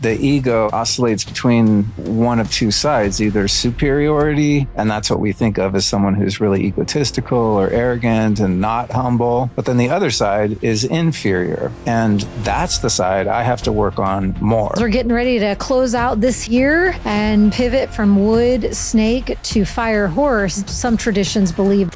The ego oscillates between one of two sides, either superiority, and that's what we think of as someone who's really egotistical or arrogant and not humble. But then the other side is inferior. And that's the side I have to work on more. We're getting ready to close out this year and pivot from wood snake to fire horse. Some traditions believe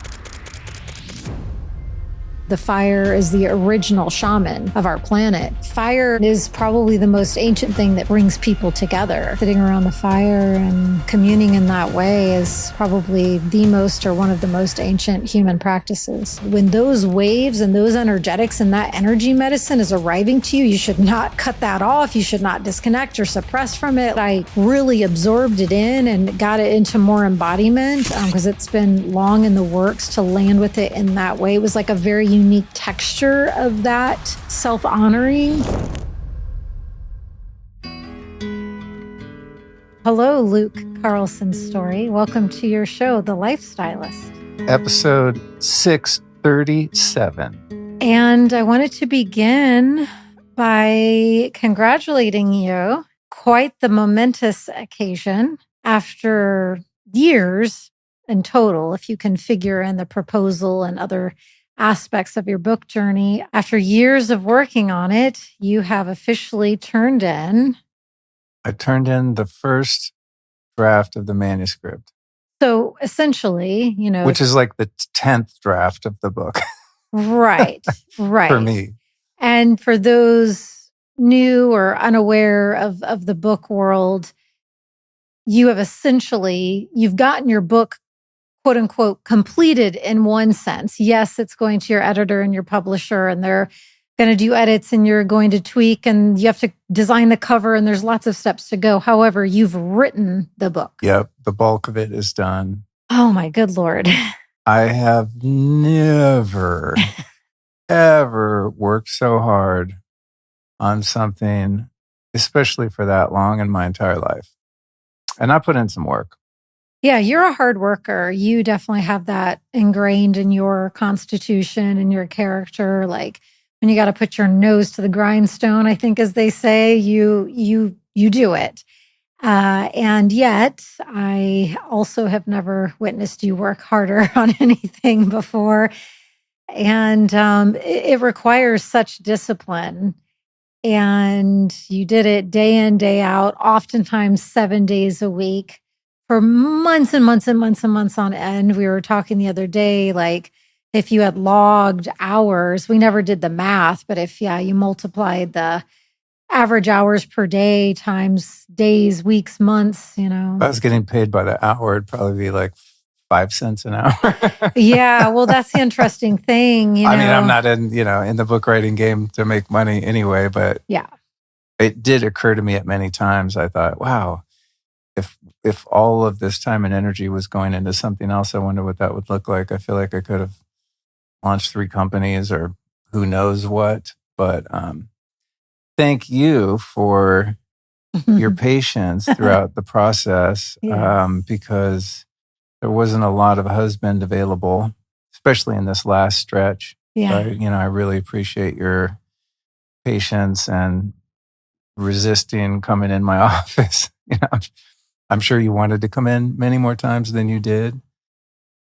the fire is the original shaman of our planet. Fire is probably the most ancient thing that brings people together. Sitting around the fire and communing in that way is probably the most or one of the most ancient human practices. When those waves and those energetics and that energy medicine is arriving to you, you should not cut that off. You should not disconnect or suppress from it. I really absorbed it in and got it into more embodiment because it's been long in the works to land with it in that way. It was like a very unique texture of that self-honoring. Hello, Luke Carlson Storey. Welcome to your show, The Lifestylist. Episode 637. And I wanted to begin by congratulating you. Quite the momentous occasion after years in total, if you can figure in the proposal and other aspects of your book journey. After years of working on it, you have officially turned in. I turned in the first draft of the manuscript. So essentially, which is like the 10th draft of the book. Right. For me. And for those new or unaware of the book world, you've gotten your book quote unquote completed in one sense. Yes, it's going to your editor and your publisher, and they're going to do edits and you're going to tweak and you have to design the cover and there's lots of steps to go. However, you've written the book. Yep. The bulk of it is done. Oh my good Lord. I have never, ever worked so hard on something, especially for that long in my entire life. And I put in some work. Yeah, you're a hard worker. You definitely have that ingrained in your constitution and your character. Like when you got to put your nose to the grindstone, I think, as they say, you do it. And yet, I also have never witnessed you work harder on anything before. And it requires such discipline. And you did it day in, day out, oftentimes 7 days a week. For months and months and months and months on end. We were talking the other day, like if you had logged hours, we never did the math, but if you multiplied the average hours per day times days, weeks, months, If I was getting paid by the hour, it'd probably be like 5 cents an hour. Yeah, well, that's the interesting thing. I mean, I'm not in the book writing game to make money anyway, but yeah, it did occur to me at many times. I thought, wow, if all of this time and energy was going into something else, I wonder what that would look like. I feel like I could have launched 3 companies or who knows what. But thank you for your patience throughout the process, yes. Because there wasn't a lot of husband available, especially in this last stretch. Yeah. I really appreciate your patience and resisting coming in my office. I'm sure you wanted to come in many more times than you did.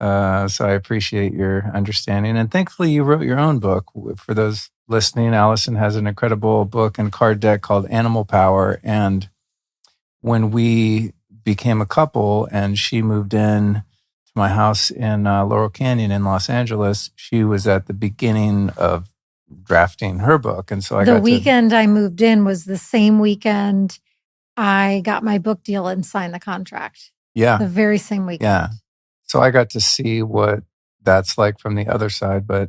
So I appreciate your understanding. And thankfully, you wrote your own book. For those listening, Alyson has an incredible book and card deck called Animal Power. And when we became a couple and she moved in to my house in Laurel Canyon in Los Angeles, she was at the beginning of drafting her book. And so the weekend I moved in was the same weekend I got my book deal and signed the contract. Yeah. The very same weekend. Yeah. So I got to see what that's like from the other side. But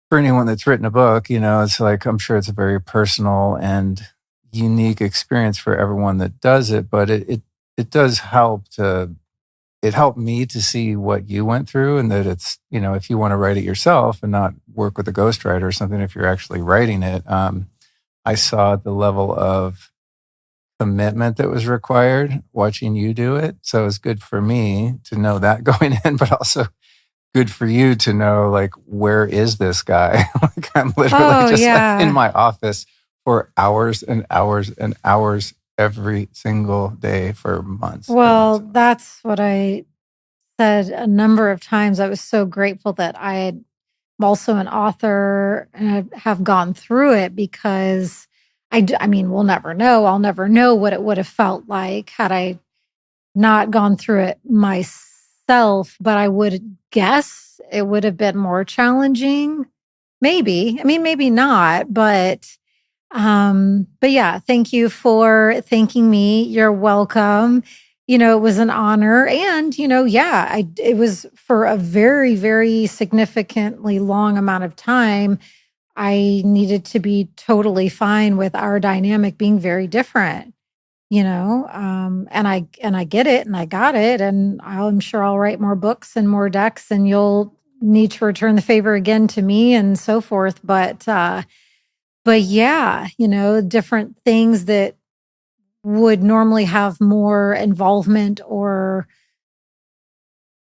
for anyone that's written a book, it's like, I'm sure it's a very personal and unique experience for everyone that does it. But it does help it helped me to see what you went through, and that it's, if you want to write it yourself and not work with a ghostwriter or something, if you're actually writing it, I saw the level of commitment that was required watching you do it. So it's good for me to know that going in, but also good for you to know, like, where is this guy? Like, I'm literally in my office for hours and hours and hours every single day for months. and Well, months. that's what I said a number of times. I was so grateful that I'm also an author and I have gone through it because I mean, we'll never know. I'll never know what it would have felt like had I not gone through it myself, but I would guess it would have been more challenging. Maybe. I mean, maybe not, but yeah, thank you for thanking me. You're welcome. It was an honor. And, yeah, it was for a very, very significantly long amount of time. I needed to be totally fine with our dynamic being very different, and I get it and I got it. And I'm sure I'll write more books and more decks and you'll need to return the favor again to me and so forth. But yeah, different things that would normally have more involvement or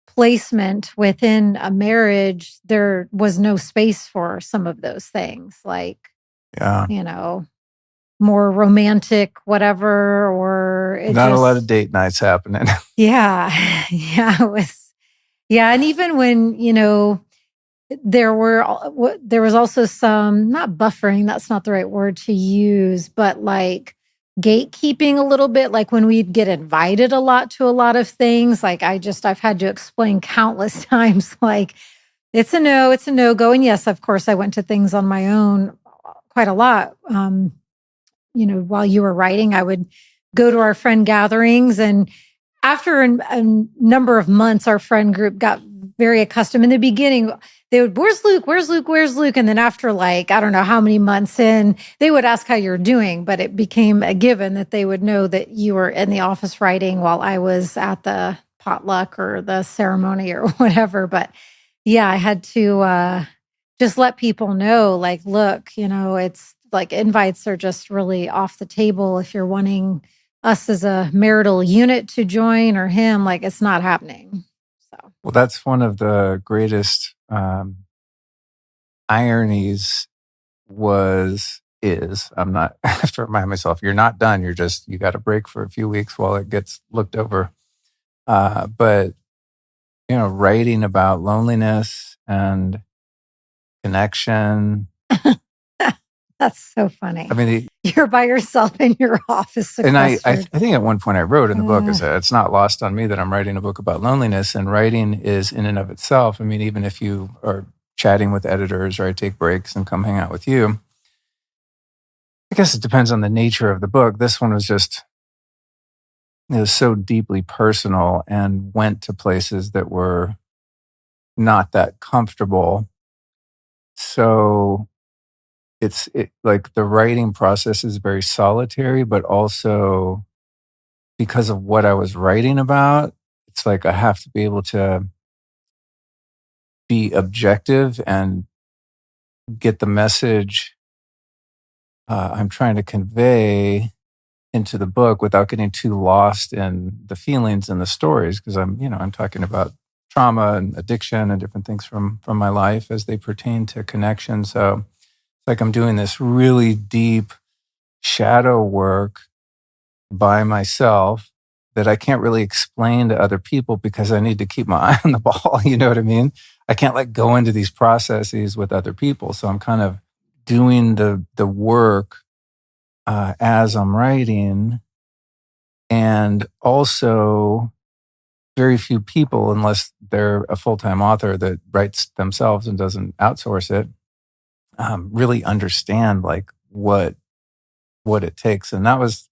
placement within a marriage, there was no space for some of those things, like, Yeah. More romantic, whatever, or it Not a lot just, of date nights happening. yeah, yeah, it was, yeah. And even when, there was also some, not buffering, that's not the right word to use, but like gatekeeping a little bit, like when we'd get invited a lot to a lot of things, like I've had to explain countless times, like it's a no go. And yes, of course I went to things on my own quite a lot. While you were writing, I would go to our friend gatherings, and after a number of months, our friend group got very accustomed. In the beginning, they would, "Where's Luke? Where's Luke? Where's Luke?" And then after, like, I don't know how many months in, they would ask how you're doing, but it became a given that they would know that you were in the office writing while I was at the potluck or the ceremony or whatever. But yeah, I had to just let people know, like, look, it's like invites are just really off the table if you're wanting us as a marital unit to join or him, like it's not happening. So, Well, that's one of the greatest ironies I'm not, I have to remind myself, you're not done. You got to break for a few weeks while it gets looked over. But, writing about loneliness and connection. that's so funny. I mean, You're by yourself in your office and I sequestered. think at one point I wrote in the book, is that it's not lost on me that I'm writing a book about loneliness, and writing is in and of itself. I mean, even if you are chatting with editors or I take breaks and come hang out with you, I guess it depends on the nature of the book. This one was just, it was so deeply personal and went to places that were not that comfortable. So like the writing process is very solitary, but also because of what I was writing about, it's like I have to be able to be objective and get the message I'm trying to convey into the book without getting too lost in the feelings and the stories, because I'm talking about trauma and addiction and different things from my life as they pertain to connection. So it's like I'm doing this really deep shadow work by myself that I can't really explain to other people because I need to keep my eye on the ball. You know what I mean? I can't like go into these processes with other people. So I'm kind of doing the work as I'm writing. And also very few people, unless they're a full-time author that writes themselves and doesn't outsource it, really understand like what it takes. And that was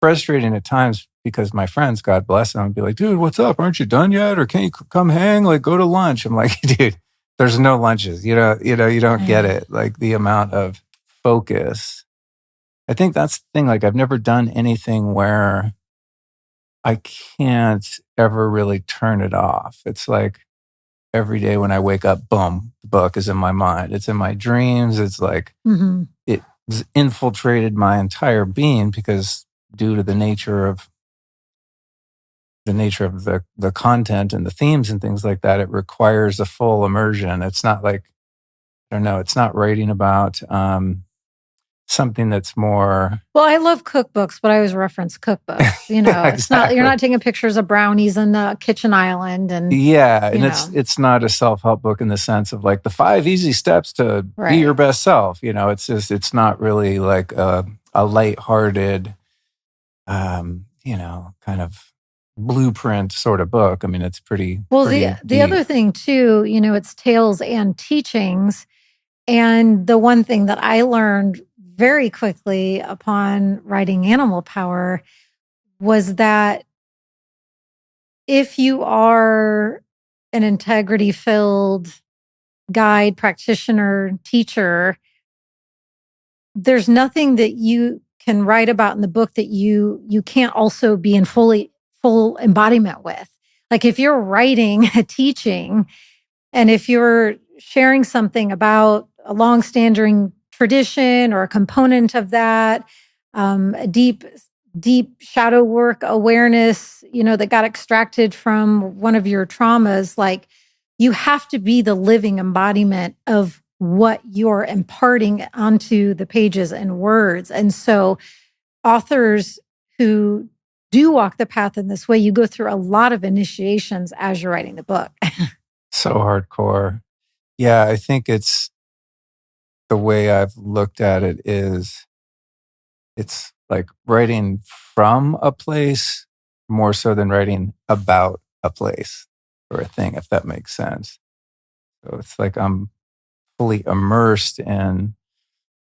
frustrating at times because my friends, God bless them, would be like, "Dude, what's up? Aren't you done yet? Or can't you come hang? Like, go to lunch." I'm like, "Dude, there's no lunches. You don't get it. Like the amount of focus." I think that's the thing. Like, I've never done anything where I can't ever really turn it off. It's like every day when I wake up, boom, the book is in my mind. It's in my dreams. It's like it's infiltrated my entire being because due to the nature of the content and the themes and things like that, it requires a full immersion. It's not like, I don't know, it's not writing about something that's more. Well, I love cookbooks, but I always reference cookbooks. You know, it's not, you're not taking pictures of brownies on the kitchen island, and and it's not a self-help book in the sense of like the 5 easy steps to be your best self. You know, it's not really like a lighthearted, you know, kind of blueprint sort of book. I mean, it's pretty. Well, pretty the other thing too, you know, it's tales and teachings. And the one thing that I learned very quickly upon writing Animal Power was that if you are an integrity-filled guide, practitioner, teacher, there's nothing that you can write about in the book that you can't also be in full embodiment with. Like if you're writing a teaching, and if you're sharing something about a long-standing tradition or a component of that, a deep shadow work awareness, you know, that got extracted from one of your traumas, like you have to be the living embodiment of what you're imparting onto the pages and words. And so authors who do walk the path in this way, you go through a lot of initiations as you're writing the book. So hardcore. Yeah, I think it's the way I've looked at it is it's like writing from a place more so than writing about a place or a thing, if that makes sense. So it's like I'm fully immersed in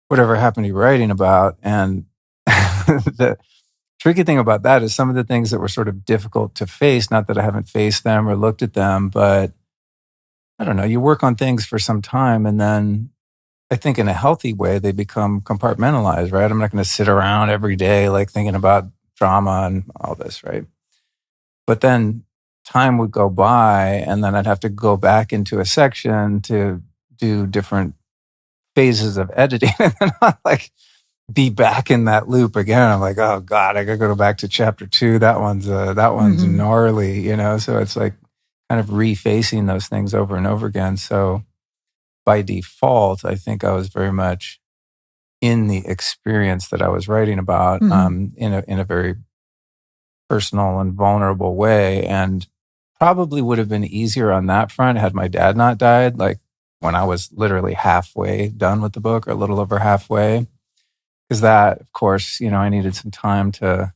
whatever I happen to be writing about. And the tricky thing about that is some of the things that were sort of difficult to face, not that I haven't faced them or looked at them, but I don't know, you work on things for some time and then I think in a healthy way, they become compartmentalized, right? I'm not going to sit around every day like thinking about drama and all this, right? But then time would go by and then I'd have to go back into a section to do different phases of editing and then I'd like be back in that loop again. I'm like, oh God, I got to go back to chapter 2. That one's gnarly, you know? So it's like kind of refacing those things over and over again. So by default, I think I was very much in the experience that I was writing about in a very personal and vulnerable way. And probably would have been easier on that front had my dad not died, like when I was literally halfway done with the book or a little over halfway. Because that, of course, you know, I needed some time to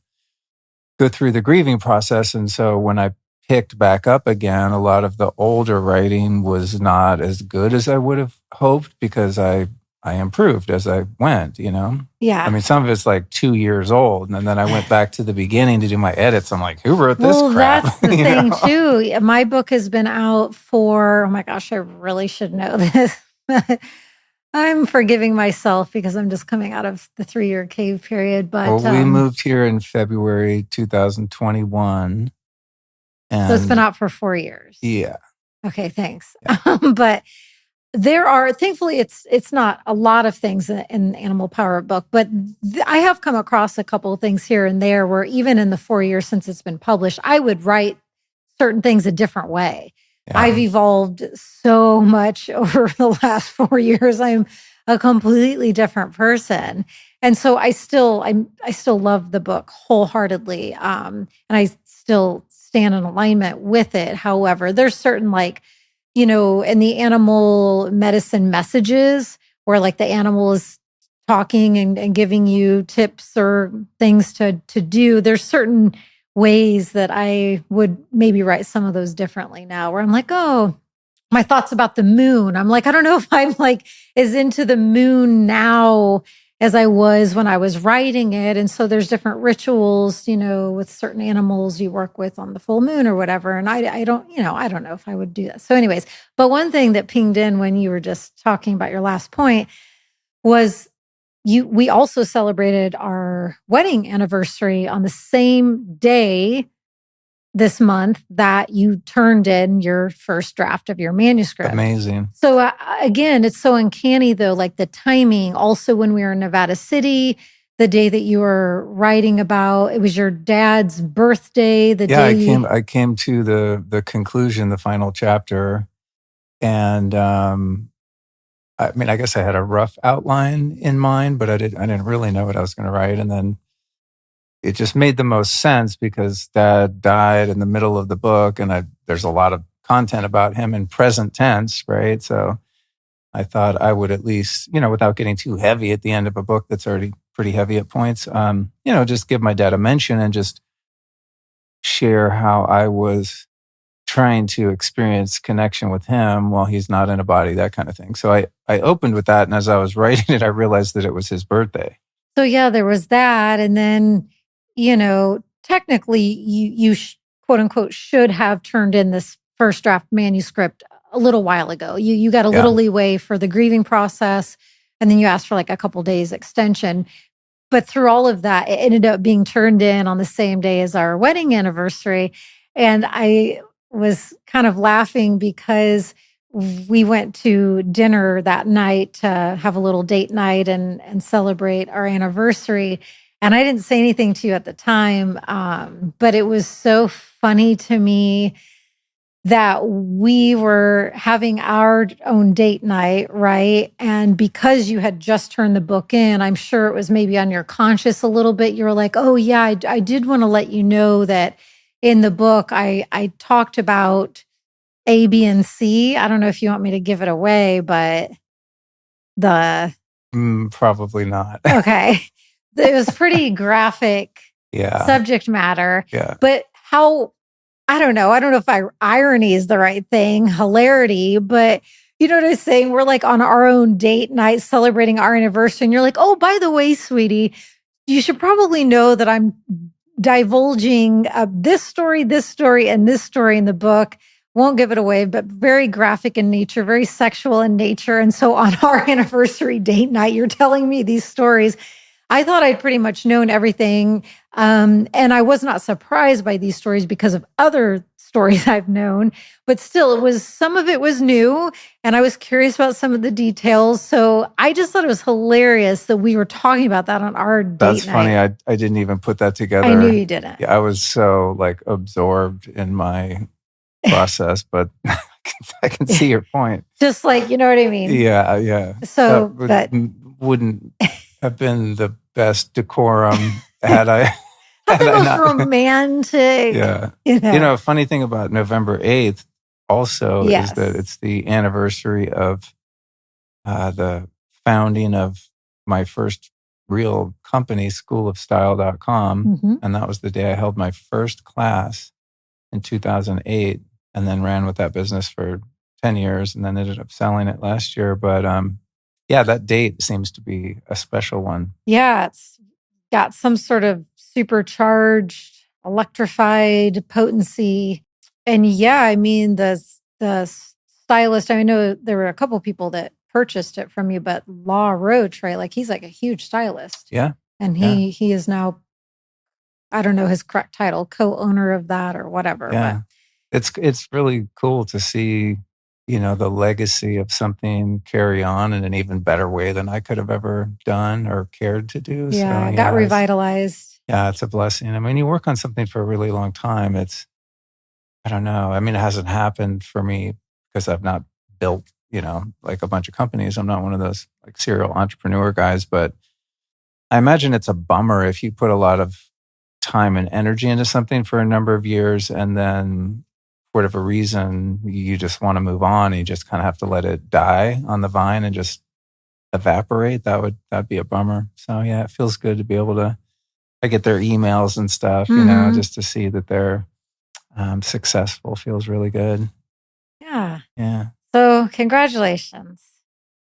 go through the grieving process. And so when I picked back up again, a lot of the older writing was not as good as I would have hoped because I improved as I went, you know? Yeah. I mean, some of it's like 2 years old. And then I went back to the beginning to do my edits. I'm like, who wrote this crap? That's the thing too. My book has been out for, oh my gosh, I really should know this. I'm forgiving myself because I'm just coming out of the 3-year cave period. But well, we moved here in February 2021. So it's been out for 4 years. Yeah. Okay, thanks. Yeah. But there are, thankfully, it's not a lot of things in the Animal Power book, but I have come across a couple of things here and there where even in the 4 years since it's been published, I would write certain things a different way. Yeah. I've evolved so much over the last 4 years. I'm a completely different person. And so I still love the book wholeheartedly. And I still stand in alignment with it. However, there's certain, like, you know, in the animal medicine messages where like the animal is talking and giving you tips or things to do, there's certain ways that I would maybe write some of those differently now where I'm like, oh, my thoughts about the moon. I'm like, I don't know if I'm like as into the moon now as I was when I was writing it. And so there's different rituals, you know, with certain animals you work with on the full moon or whatever. And I don't know if I would do that. So anyways, but one thing that pinged in when you were just talking about your last point was we also celebrated our wedding anniversary on the same day this month that you turned in your first draft of your manuscript. Amazing. So again, it's so uncanny though, like the timing. Also, when we were in Nevada City, the day that you were writing about, it was your dad's birthday. I came to the conclusion, the final chapter, and I mean, I guess I had a rough outline in mind, but I didn't really know what I was going to write. And then it just made the most sense because Dad died in the middle of the book, and there's a lot of content about him in present tense, right? So I thought I would at least, without getting too heavy at the end of a book that's already pretty heavy at points, just give my dad a mention and just share how I was trying to experience connection with him while he's not in a body, that kind of thing. So I opened with that, and as I was writing it, I realized that it was his birthday. So yeah, there was that. And then, technically you quote unquote should have turned in this first draft manuscript a little while ago. You got a little leeway for the grieving process, and then you asked for like a couple days extension. But through all of that, it ended up being turned in on the same day as our wedding anniversary. And I was kind of laughing because we went to dinner that night to have a little date night and celebrate our anniversary. And I didn't say anything to you at the time, but it was so funny to me that we were having our own date night, right? And because you had just turned the book in, I'm sure it was maybe on your conscience a little bit. You were like, oh yeah, I did want to let you know that in the book, I talked about A, B, and C. I don't know if you want me to give it away, but probably not. Okay. It was pretty graphic subject matter. Yeah. But I don't know if irony is the right thing, hilarity, but you know what I'm saying? We're like on our own date night celebrating our anniversary. And you're like, oh, by the way, sweetie, you should probably know that I'm divulging this story, and this story in the book. Won't give it away, but very graphic in nature, very sexual in nature. And so on our anniversary date night, you're telling me these stories. I thought I'd pretty much known everything. And I was not surprised by these stories because of other stories I've known, but still some of it was new, and I was curious about some of the details. So I just thought it was hilarious that we were talking about that on our date night. That's funny. I didn't even put that together. I knew you didn't. Yeah, I was so absorbed in my process, but I can see your point. Just you know what I mean? Yeah. So that wouldn't have been the best decorum had I. Not the most romantic. Yeah. A funny thing about November 8th also is that it's the anniversary of the founding of my first real company, schoolofstyle.com. Mm-hmm. And that was the day I held my first class in 2008, and then ran with that business for 10 years and then ended up selling it last year. But that date seems to be a special one. Yeah, it's got some sort of supercharged, electrified potency. And I mean, the stylist, I know there were a couple people that purchased it from you, but Law Roach, right? He's a huge stylist. Yeah. And he is now, I don't know his correct title, co-owner of that or whatever. Yeah. But it's really cool to see, the legacy of something carry on in an even better way than I could have ever done or cared to do. Yeah, so, got revitalized. It's a blessing. I mean, you work on something for a really long time. I don't know. I mean, it hasn't happened for me because I've not built, a bunch of companies. I'm not one of those serial entrepreneur guys, but I imagine it's a bummer if you put a lot of time and energy into something for a number of years, and then for whatever reason, you just want to move on and you just kind of have to let it die on the vine and just evaporate. That'd be a bummer. So it feels good to be able to, I get their emails and stuff, just to see that they're successful feels really good. Yeah. Yeah. So congratulations.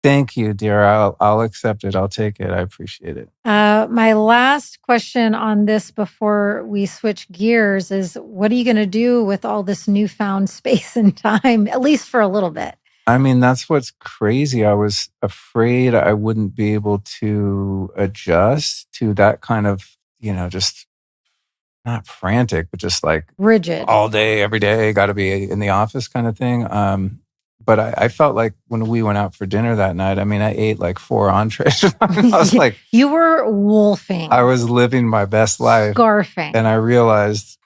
Thank you, dear. I'll accept it. I'll take it. I appreciate it. My last question on this before we switch gears is, what are you going to do with all this newfound space and time, at least for a little bit? I mean, that's what's crazy. I was afraid I wouldn't be able to adjust to that kind of, just not frantic, but just rigid all day, every day, got to be in the office kind of thing. But I felt like when we went out for dinner that night, I mean, I ate 4 entrees. I was you were wolfing. I was living my best life. Scarfing. And I realized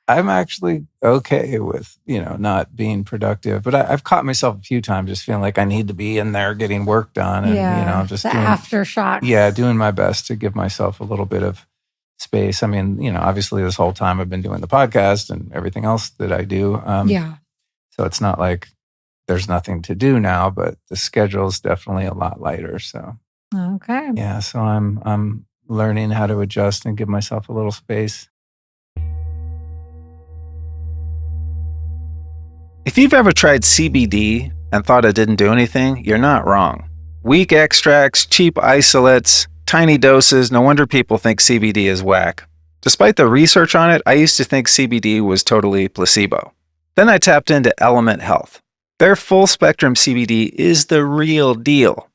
I'm actually okay with, not being productive. But I've caught myself a few times just feeling like I need to be in there getting work done and, just the doing aftershocks. Yeah, doing my best to give myself a little bit of space. I mean, obviously this whole time I've been doing the podcast and everything else that I do. So it's not like there's nothing to do now, but the schedule is definitely a lot lighter. So Okay. yeah, so I'm learning how to adjust and give myself a little space. If you've ever tried CBD and thought it didn't do anything, you're not wrong. Weak extracts, cheap isolates, tiny doses, no wonder people think CBD is whack. Despite the research on it, I used to think CBD was totally placebo. Then I tapped into Element Health. Their full spectrum CBD is the real deal.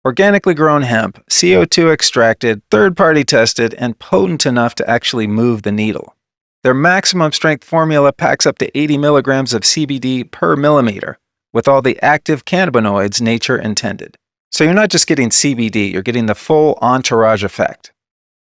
Organically grown hemp, CO2 extracted, third-party tested, and potent enough to actually move the needle. Their maximum strength formula packs up to 80 milligrams of CBD per millimeter, with all the active cannabinoids nature intended. So you're not just getting CBD, you're getting the full entourage effect.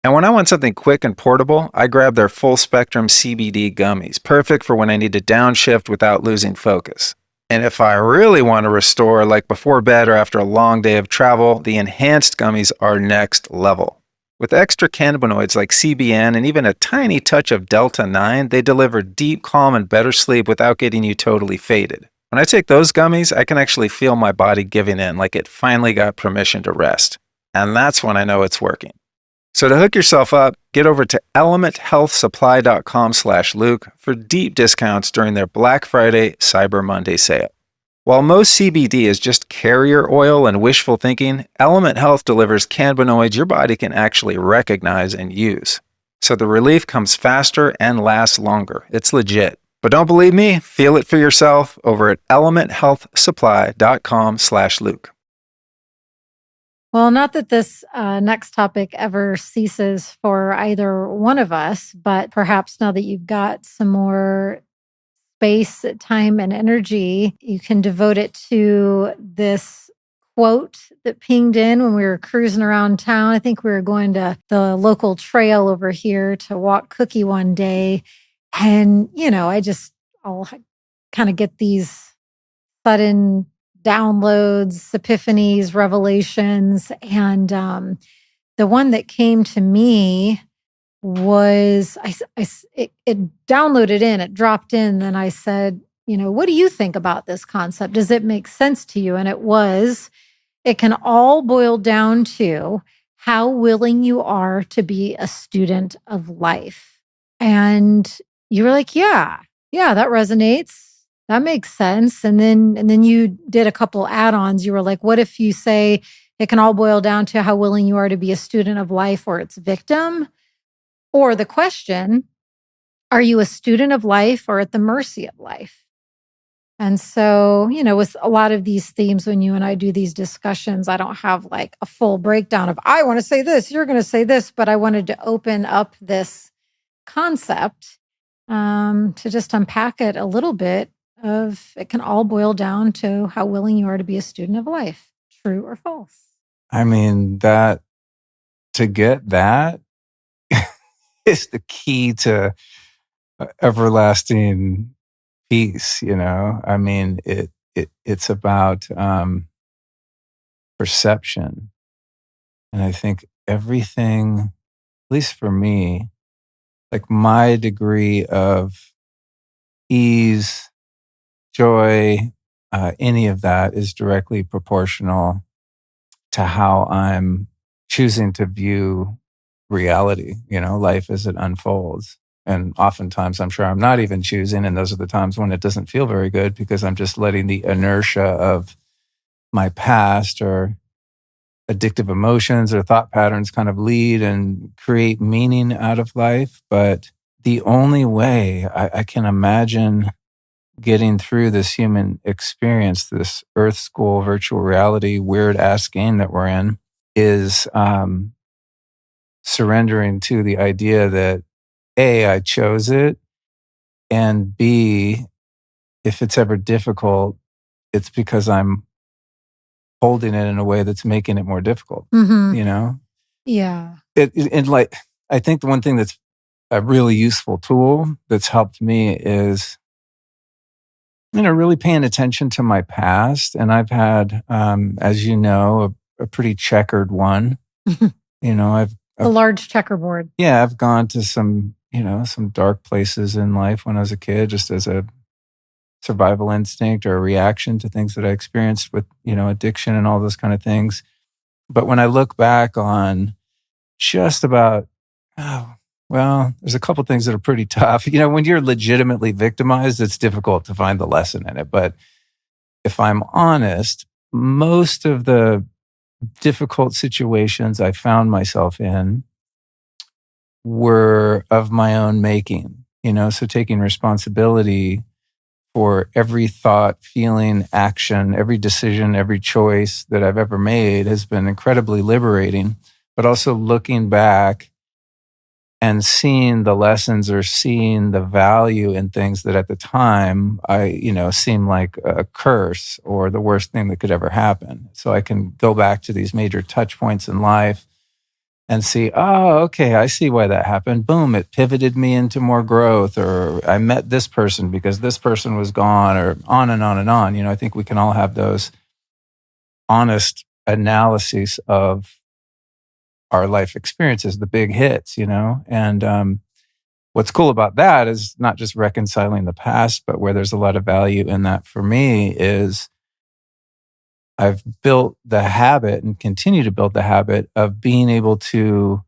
And when I want something quick and portable, I grab their full spectrum CBD gummies, perfect for when I need to downshift without losing focus. And if I really want to restore, like before bed or after a long day of travel, the enhanced gummies are next level. With extra cannabinoids like CBN and even a tiny touch of Delta-9, they deliver deep calm and better sleep without getting you totally faded. When I take those gummies, I can actually feel my body giving in, like it finally got permission to rest. And that's when I know it's working. So to hook yourself up, get over to elementhealthsupply.com/Luke for deep discounts during their Black Friday Cyber Monday sale. While most CBD is just carrier oil and wishful thinking, Element Health delivers cannabinoids your body can actually recognize and use. So the relief comes faster and lasts longer. It's legit. But don't believe me? Feel it for yourself over at elementhealthsupply.com/Luke. Well, not that this next topic ever ceases for either one of us, but perhaps now that you've got some more space, time, and energy, you can devote it to this quote that pinged in when we were cruising around town. I think we were going to the local trail over here to walk Cookie one day. And, I'll kind of get these sudden downloads, epiphanies, revelations. And the one that came to me was it downloaded in, it dropped in. Then I said, what do you think about this concept? Does it make sense to you? And it can all boil down to how willing you are to be a student of life. And you were like, yeah, that resonates. That makes sense. And then you did a couple add-ons. You were like, what if you say it can all boil down to how willing you are to be a student of life or its victim? Or the question, are you a student of life or at the mercy of life? And so, with a lot of these themes, when you and I do these discussions, I don't have like a full breakdown of, I want to say this, you're going to say this, but I wanted to open up this concept to just unpack it a little bit of it can all boil down to how willing you are to be a student of life, true or false. I mean, to get that is the key to everlasting peace, I mean, it's about perception. And I think everything, at least for me, like my degree of ease, joy, any of that is directly proportional to how I'm choosing to view reality, life as it unfolds. And oftentimes I'm sure I'm not even choosing. And those are the times when it doesn't feel very good because I'm just letting the inertia of my past or addictive emotions or thought patterns kind of lead and create meaning out of life. But the only way I can imagine getting through this human experience, this Earth School virtual reality weird ass game that we're in, is surrendering to the idea that A, I chose it, and B, if it's ever difficult, it's because I'm holding it in a way that's making it more difficult, Yeah. And like, I think the one thing that's a really useful tool that's helped me is, really paying attention to my past. And I've had, as you know, a pretty checkered one. I've a large checkerboard. Yeah, I've gone to some dark places in life when I was a kid, just as a survival instinct or a reaction to things that I experienced with, addiction and all those kind of things. But when I look back on just about, there's a couple things that are pretty tough. When you're legitimately victimized, it's difficult to find the lesson in it. But if I'm honest, most of the difficult situations I found myself in were of my own making, so taking responsibility for every thought, feeling, action, every decision, every choice that I've ever made has been incredibly liberating, but also looking back and seeing the lessons or seeing the value in things that at the time seemed like a curse or the worst thing that could ever happen. So I can go back to these major touch points in life and see, oh, okay, I see why that happened. Boom, it pivoted me into more growth, or I met this person because this person was gone, or on and on and on. I think we can all have those honest analyses of our life experiences, the big hits, and what's cool about that is not just reconciling the past, but where there's a lot of value in that for me is I've built the habit and continue to build the habit of being able to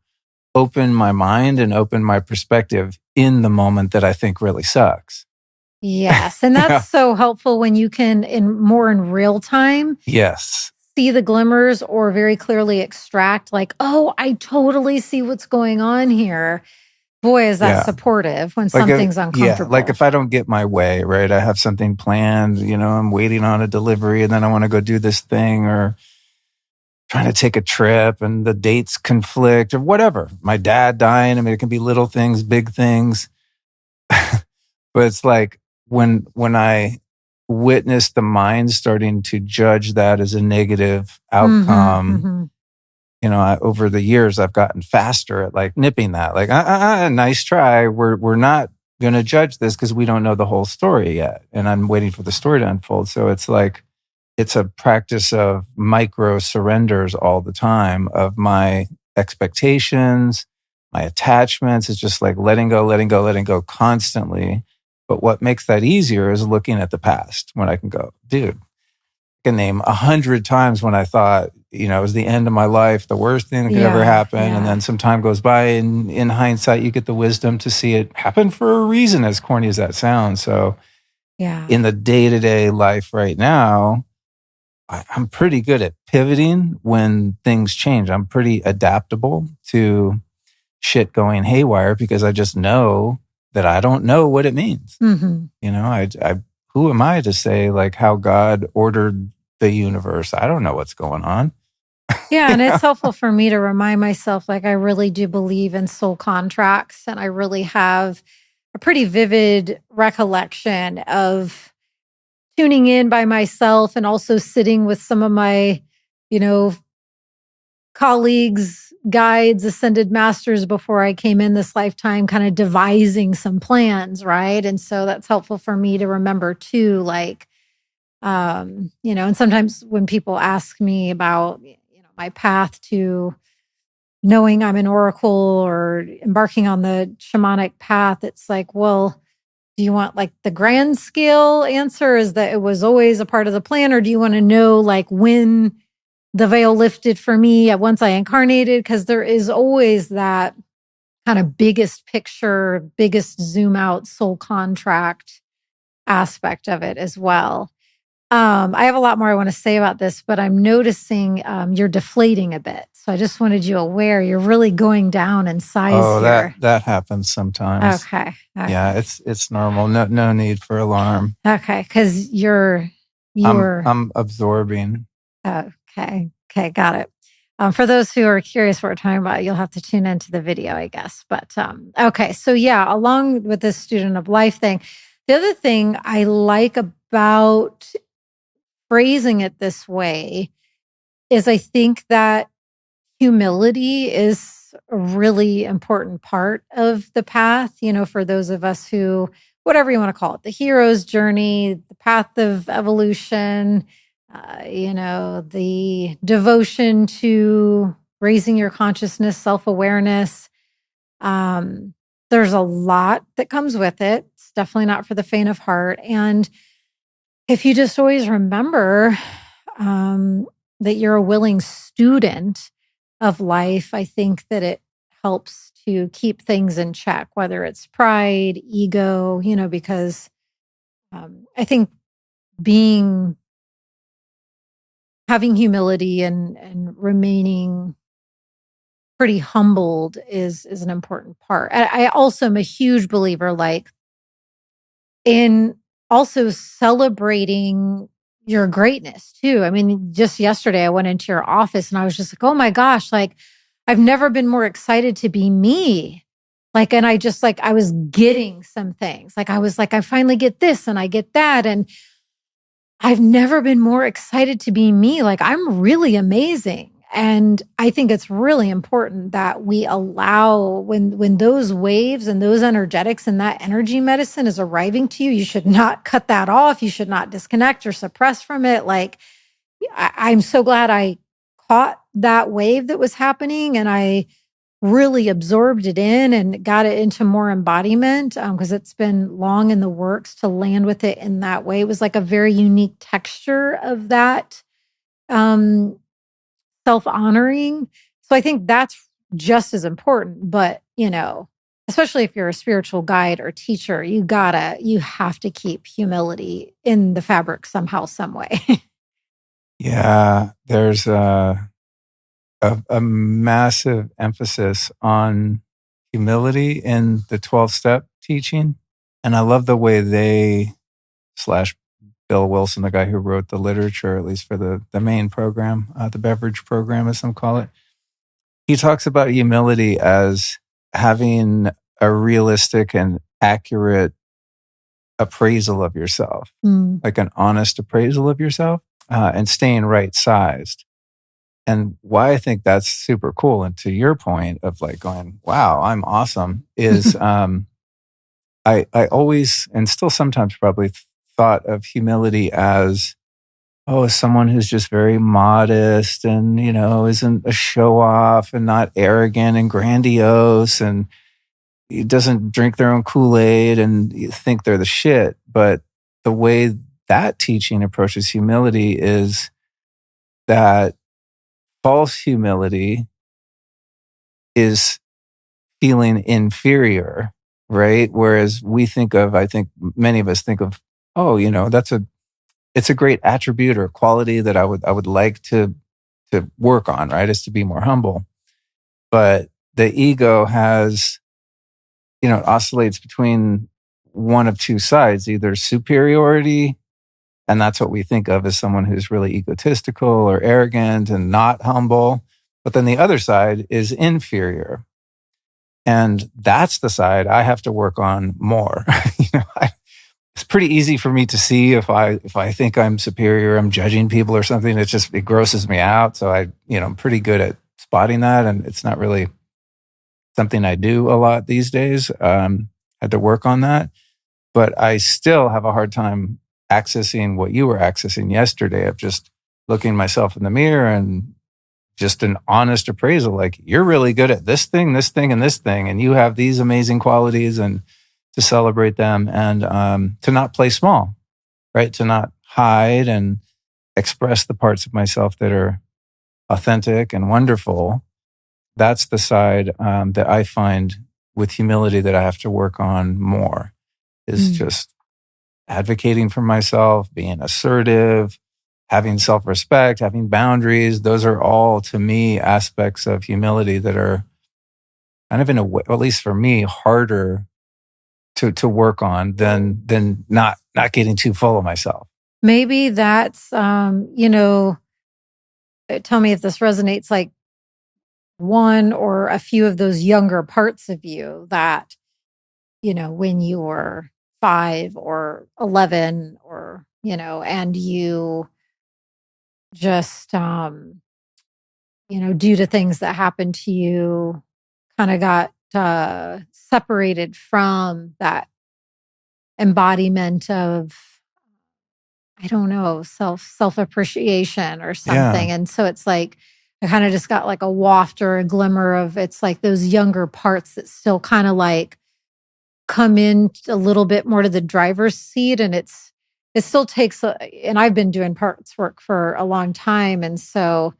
open my mind and open my perspective in the moment that I think really sucks. Yes. And that's so helpful when you can, in real time, yes, see the glimmers or very clearly extract like, oh, I totally see what's going on here. Boy, is that supportive when something's uncomfortable. Yeah, like if I don't get my way, right? I have something planned, I'm waiting on a delivery and then I want to go do this thing, or trying to take a trip and the dates conflict or whatever. My dad dying. It can be little things, big things. But it's like when I witness the mind starting to judge that as a negative outcome, over the years, I've gotten faster at like nipping that, like, nice try. We're not going to judge this because we don't know the whole story yet. And I'm waiting for the story to unfold. So it's like, it's a practice of micro surrenders all the time of my expectations, my attachments. It's just like letting go constantly. But what makes that easier is looking at the past when I can go, dude, I can name 100 times when I thought, it was the end of my life, the worst thing that could ever happen. Yeah. And then some time goes by and in hindsight, you get the wisdom to see it happen for a reason, as corny as that sounds. So in the day-to-day life right now, I'm pretty good at pivoting when things change. I'm pretty adaptable to shit going haywire because I just know that I don't know what it means. I who am I to say like how God ordered the universe? I don't know what's going on. Yeah, and it's helpful for me to remind myself, like I really do believe in soul contracts, and I really have a pretty vivid recollection of tuning in by myself and also sitting with some of my, colleagues, guides, ascended masters before I came in this lifetime, kind of devising some plans, right? And so that's helpful for me to remember too, like, and sometimes when people ask me about, my path to knowing I'm an oracle or embarking on the shamanic path, it's like, well, do you want like the grand scale answer is that it was always a part of the plan? Or do you want to know like when the veil lifted for me once I incarnated? Because there is always that kind of biggest picture, biggest zoom out soul contract aspect of it as well. I have a lot more I want to say about this, but I'm noticing you're deflating a bit. So I just wanted you aware you're really going down in size here. That happens sometimes. Okay. Yeah, it's normal. No need for alarm. Okay, because I'm absorbing. Okay, got it. For those who are curious what we're talking about, you'll have to tune into the video, I guess. But okay, so yeah, along with this student of life thing, the other thing I like about phrasing it this way is I think that humility is is a really important part of the path, for those of us who, whatever you want to call it, the hero's journey, the path of evolution, the devotion to raising your consciousness, self-awareness. There's a lot that comes with it. It's definitely not for the faint of heart. And if you just always remember that you're a willing student of life, I think that it helps to keep things in check, whether it's pride, ego, because I think having humility and remaining pretty humbled is an important part. I also am a huge believer, in also celebrating your greatness too. I mean, just yesterday I went into your office and I was just like, oh my gosh, I've never been more excited to be me. And I was getting some things. I was like, I finally get this and I get that. And I've never been more excited to be me. I'm really amazing. And I think it's really important that we allow when those waves and those energetics and that energy medicine is arriving to you, you should not cut that off. You should not disconnect or suppress from it. I'm so glad I caught that wave that was happening and I really absorbed it in and got it into more embodiment because it's been long in the works to land with it in that way. It was like a very unique texture of that self-honoring. So I think that's just as important. But, especially if you're a spiritual guide or teacher, you have to keep humility in the fabric somehow, some way. Yeah, there's a massive emphasis on humility in the 12-step teaching. And I love the way they / Bill Wilson, the guy who wrote the literature, at least for the main program, the beverage program, as some call it. He talks about humility as having a realistic and accurate appraisal of yourself, like an honest appraisal of yourself, and staying right-sized. And why I think that's super cool, and to your point of going, wow, I'm awesome, is I always, and still sometimes probably thought of humility as, someone who's just very modest and, isn't a show-off and not arrogant and grandiose and doesn't drink their own Kool-Aid and think they're the shit. But the way that teaching approaches humility is that false humility is feeling inferior, right? Whereas I think many of us think of, it's a great attribute or quality that I would like to work on, right? Is to be more humble. But the ego has, oscillates between one of two sides, either superiority, and that's what we think of as someone who's really egotistical or arrogant and not humble. But then the other side is inferior. And that's the side I have to work on more. It's pretty easy for me to see if I think I'm superior, I'm judging people or something. It grosses me out. So I'm pretty good at spotting that. And it's not really something I do a lot these days. Had to work on that. But I still have a hard time accessing what you were accessing yesterday of just looking myself in the mirror and just an honest appraisal. You're really good at this thing, and this thing, and you have these amazing qualities, and to celebrate them and to not play small, right? To not hide and express the parts of myself that are authentic and wonderful. That's the side that I find with humility that I have to work on more, is just advocating for myself, being assertive, having self-respect, having boundaries. Those are all, to me, aspects of humility that are kind of, in a way, at least for me, harder to work on than not getting too full of myself. Maybe that's, tell me if this resonates, one or a few of those younger parts of you that, when you were 5 or 11 or, and you just, due to things that happened to you kind of got separated from that embodiment of, I don't know, self-appreciation or something. Yeah. And so it's like, I kind of just got like a waft or a glimmer of, it's like those younger parts that still kind of like come in a little bit more to the driver's seat. And it still takes, and I've been doing parts work for a long time. And so,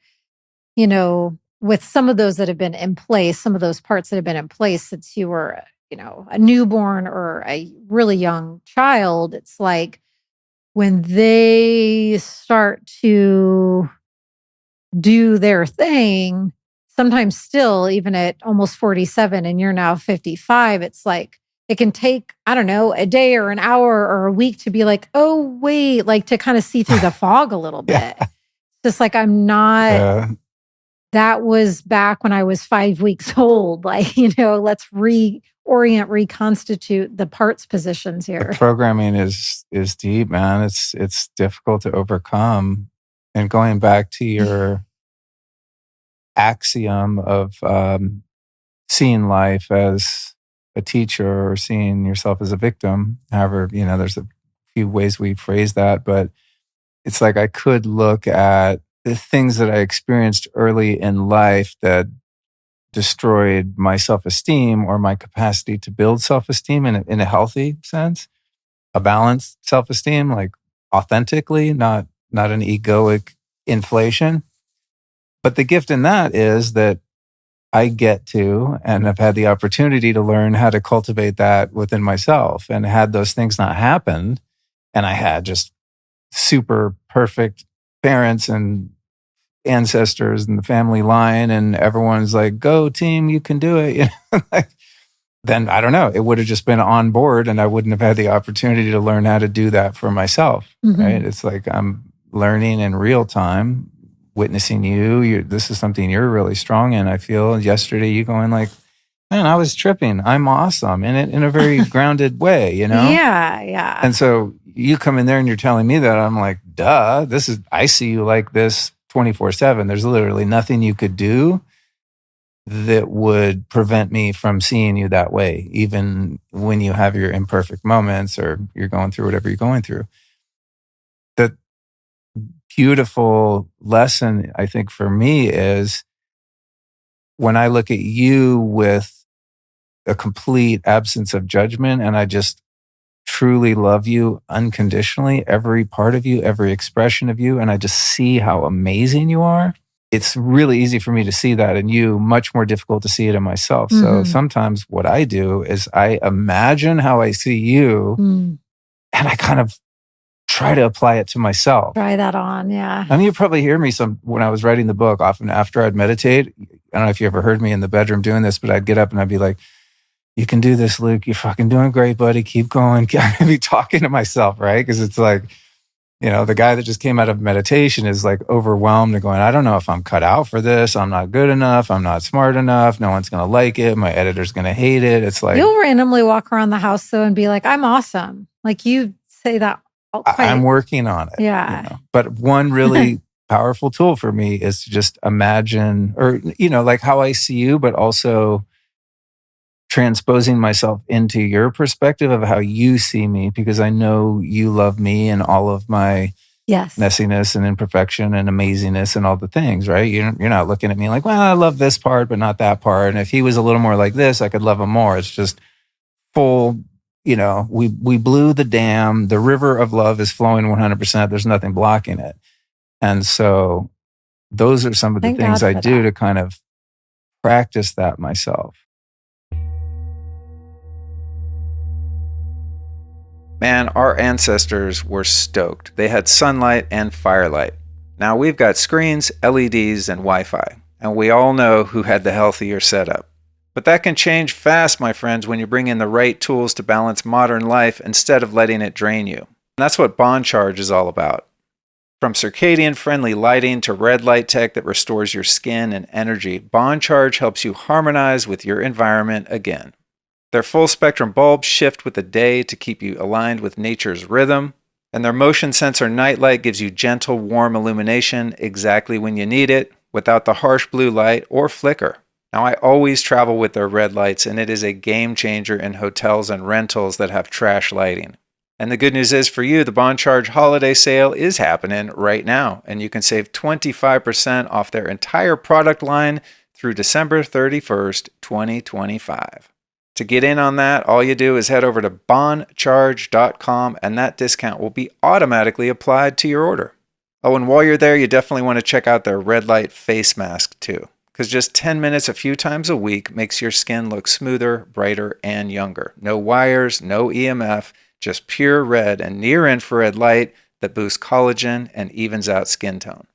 you know, with some of those that have been in place, some of those parts that have been in place since you were, you know, a newborn or a really young child, it's like when they start to do their thing, sometimes still, even at almost 47 and you're now 55, it's like it can take, I don't know, a day or an hour or a week to be like, oh, wait, like to kind of see through the fog a little bit. Yeah. Just like I'm not, that was back when I was 5 weeks old. Like, you know, let's reconstitute the parts positions here. The programming is deep, man. It's difficult to overcome. And going back to your axiom of seeing life as a teacher or seeing yourself as a victim, however, you know, there's a few ways we phrase that, but it's like I could look at the things that I experienced early in life that destroyed my self-esteem or my capacity to build self-esteem in a healthy sense, a balanced self-esteem, like authentically, not an egoic inflation. But the gift in that is that I get to, and I've had the opportunity to learn how to cultivate that within myself. And had those things not happened, and I had just super perfect parents and ancestors and the family line, and everyone's like, go team, you can do it. You know, like, then I don't know, it would have just been on board and I wouldn't have had the opportunity to learn how to do that for myself. Mm-hmm. Right. It's like I'm learning in real time, witnessing you. This is something you're really strong in. I feel yesterday you going like, man, I was tripping. I'm awesome in a very grounded way, you know? Yeah. Yeah. And so you come in there and you're telling me that, I'm like, duh, I see you like this 24/7. There's literally nothing you could do that would prevent me from seeing you that way, even when you have your imperfect moments or you're going through whatever you're going through. The beautiful lesson, I think, for me is when I look at you with a complete absence of judgment and I just truly love you unconditionally, every part of you, every expression of you, and I just see how amazing you are. It's really easy for me to see that in you, much more difficult to see it in myself. Mm-hmm. So sometimes what I do is I imagine how I see you and I kind of try to apply it to myself. Try that on, yeah. I mean, you probably hear me when I was writing the book, often after I'd meditate. I don't know if you ever heard me in the bedroom doing this, but I'd get up and I'd be like, you can do this, Luke. You're fucking doing great, buddy. Keep going. I'd be talking to myself, right? Because it's like, you know, the guy that just came out of meditation is like overwhelmed and going, I don't know if I'm cut out for this. I'm not good enough. I'm not smart enough. No one's going to like it. My editor's going to hate it. It's like, you'll randomly walk around the house though and be like, I'm awesome. Like you say that. I'm working on it. Yeah. You know? But one really powerful tool for me is to just imagine, or, you know, like how I see you, but also transposing myself into your perspective of how you see me, because I know you love me and all of my messiness and imperfection and amazingness and all the things, right? You're not looking at me like, well, I love this part, but not that part. And if he was a little more like this, I could love him more. It's just full, you know, we blew the dam. The river of love is flowing 100%. There's nothing blocking it. And so those are some of the things I do to kind of practice that myself. Man, our ancestors were stoked. They had sunlight and firelight. Now we've got screens, LEDs, and Wi-Fi, and we all know who had the healthier setup. But that can change fast, my friends, when you bring in the right tools to balance modern life instead of letting it drain you. And that's what Bond Charge is all about. From circadian-friendly lighting to red light tech that restores your skin and energy, Bond Charge helps you harmonize with your environment again. Their full-spectrum bulbs shift with the day to keep you aligned with nature's rhythm, and their motion sensor nightlight gives you gentle, warm illumination exactly when you need it, without the harsh blue light or flicker. Now, I always travel with their red lights, and it is a game changer in hotels and rentals that have trash lighting. And the good news is for you, the Bond Charge holiday sale is happening right now, and you can save 25% off their entire product line through December 31st, 2025. To get in on that, all you do is head over to bondcharge.com, and that discount will be automatically applied to your order. Oh, and while you're there, you definitely want to check out their red light face mask too, because just 10 minutes a few times a week makes your skin look smoother, brighter, and younger. No wires, no EMF, just pure red and near infrared light that boosts collagen and evens out skin tone.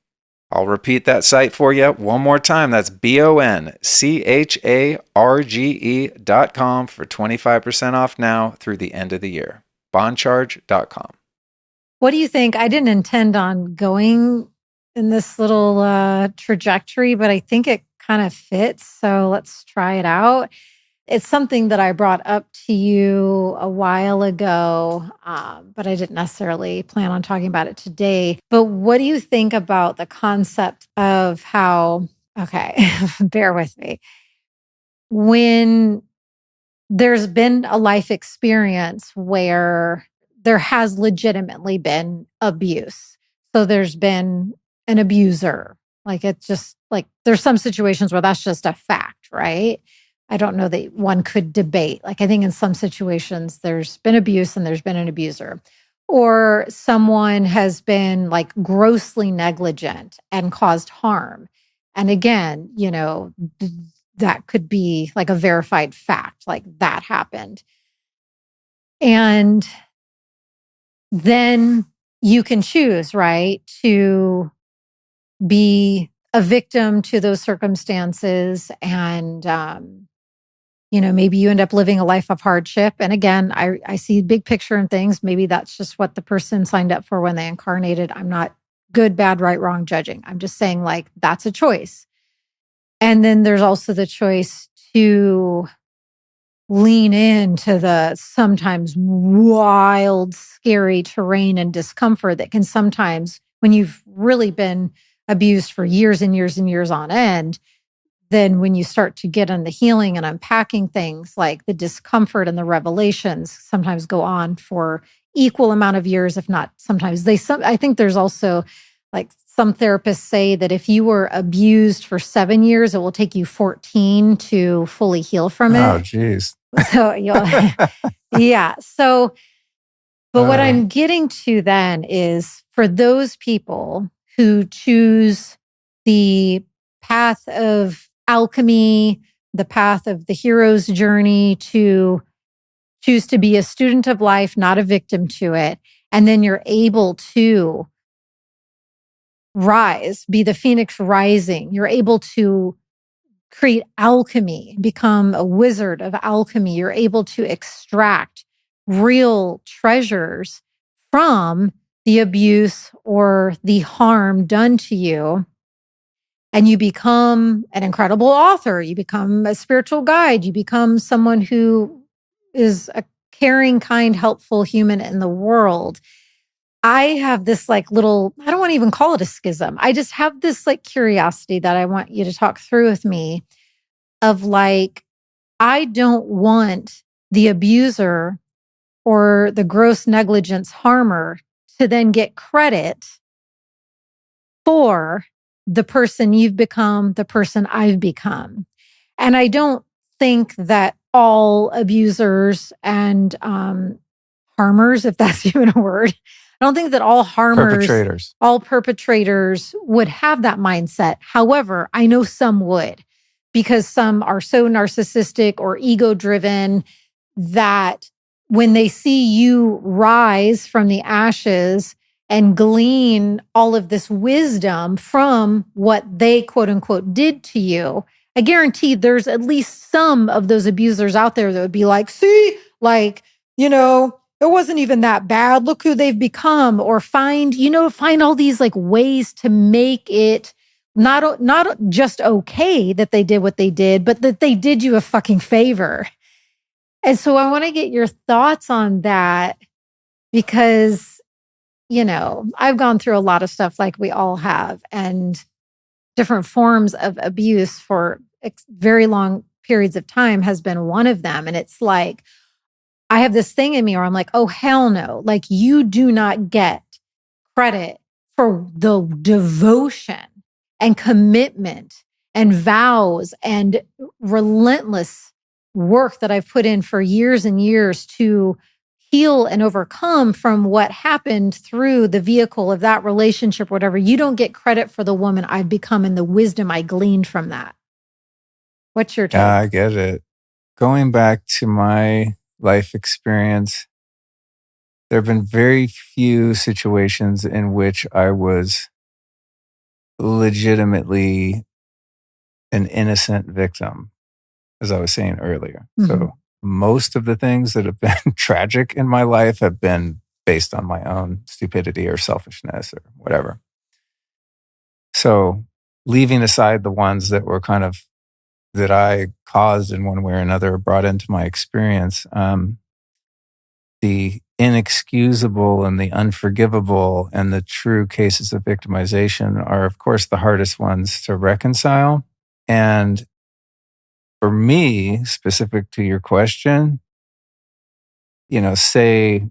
I'll repeat that site for you one more time. That's BONCHARGE.com for 25% off now through the end of the year. Bondcharge.com. What do you think? I didn't intend on going in this little trajectory, but I think it kind of fits. So let's try it out. It's something that I brought up to you a while ago, but I didn't necessarily plan on talking about it today. But what do you think about the concept of how, okay, bear with me. When there's been a life experience where there has legitimately been abuse. So there's been an abuser. Like it's just like there's some situations where that's just a fact, right? I don't know that one could debate. Like I think in some situations there's been abuse and there's been an abuser. Or someone has been like grossly negligent and caused harm. And again, that could be like a verified fact, like that happened. And then you can choose, right, to be a victim to those circumstances. And, maybe you end up living a life of hardship. And again, I see big picture and things. Maybe that's just what the person signed up for when they incarnated. I'm not good, bad, right, wrong judging. I'm just saying like that's a choice. And then there's also the choice to lean into the sometimes wild, scary terrain and discomfort that can sometimes, when you've really been abused for years and years and years on end, then when you start to get on the healing and unpacking things, like the discomfort and the revelations sometimes go on for equal amount of years, if not sometimes I think there's also like some therapists say that if you were abused for 7 years, it will take you 14 to fully heal from it. Oh, geez. So, yeah. So, but what I'm getting to then is for those people who choose the path of alchemy, the path of the hero's journey, to choose to be a student of life, not a victim to it. And then you're able to rise, be the phoenix rising. You're able to create alchemy, become a wizard of alchemy. You're able to extract real treasures from the abuse or the harm done to you. And you become an incredible author. You become a spiritual guide. You become someone who is a caring, kind, helpful human in the world. I have this like little, I don't want to even call it a schism. I just have this like curiosity that I want you to talk through with me of like, I don't want the abuser or the gross negligence harmer to then get credit for the person you've become, the person I've become. And I don't think that all abusers and harmers, if that's even a word, I don't think that all harmers, all perpetrators would have that mindset. However, I know some would, because some are so narcissistic or ego-driven that when they see you rise from the ashes and glean all of this wisdom from what they quote unquote did to you, I guarantee there's at least some of those abusers out there that would be like, see, like, it wasn't even that bad. Look who they've become. Or find all these like ways to make it not just okay that they did what they did, but that they did you a fucking favor. And so I want to get your thoughts on that because, I've gone through a lot of stuff like we all have, and different forms of abuse for very long periods of time has been one of them. And it's like, I have this thing in me where I'm like, oh, hell no. Like, you do not get credit for the devotion and commitment and vows and relentless work that I've put in for years and years to heal and overcome from what happened through the vehicle of that relationship, whatever. You don't get credit for the woman I've become and the wisdom I gleaned from that. What's your take? Yeah, I get it. Going back to my life experience, there have been very few situations in which I was legitimately an innocent victim, as I was saying earlier. Mm-hmm. So most of the things that have been tragic in my life have been based on my own stupidity or selfishness or whatever. So leaving aside the ones that were kind of that I caused in one way or another, brought into my experience, the inexcusable and the unforgivable and the true cases of victimization are, of course, the hardest ones to reconcile. And for me, specific to your question, you know, say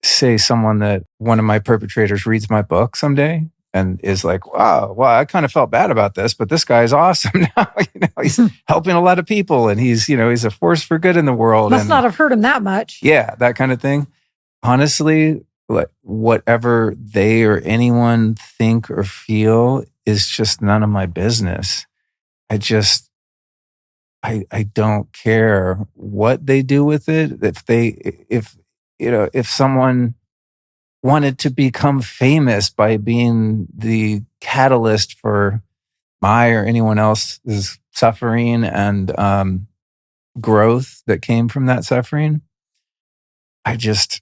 someone that one of my perpetrators reads my book someday and is like, wow, well, I kind of felt bad about this, but this guy's awesome now. You know, he's helping a lot of people and he's a force for good in the world. Must not have hurt him that much. Yeah, that kind of thing. Honestly, like whatever they or anyone think or feel is just none of my business. I don't care what they do with it. If someone wanted to become famous by being the catalyst for my or anyone else's suffering and growth that came from that suffering, it's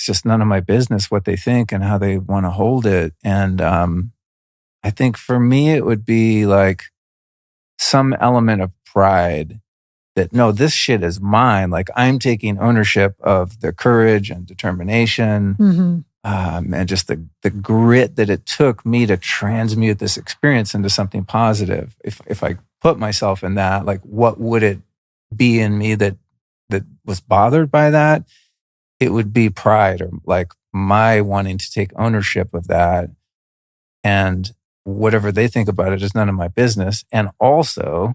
just none of my business what they think and how they want to hold it. And I think for me, it would be like some element of pride that, no, this shit is mine. Like, I'm taking ownership of the courage and determination, and just the grit that it took me to transmute this experience into something positive. If I put myself in that, like, what would it be in me that was bothered by that? It would be pride, or like my wanting to take ownership of that. And whatever they think about it is none of my business. And also,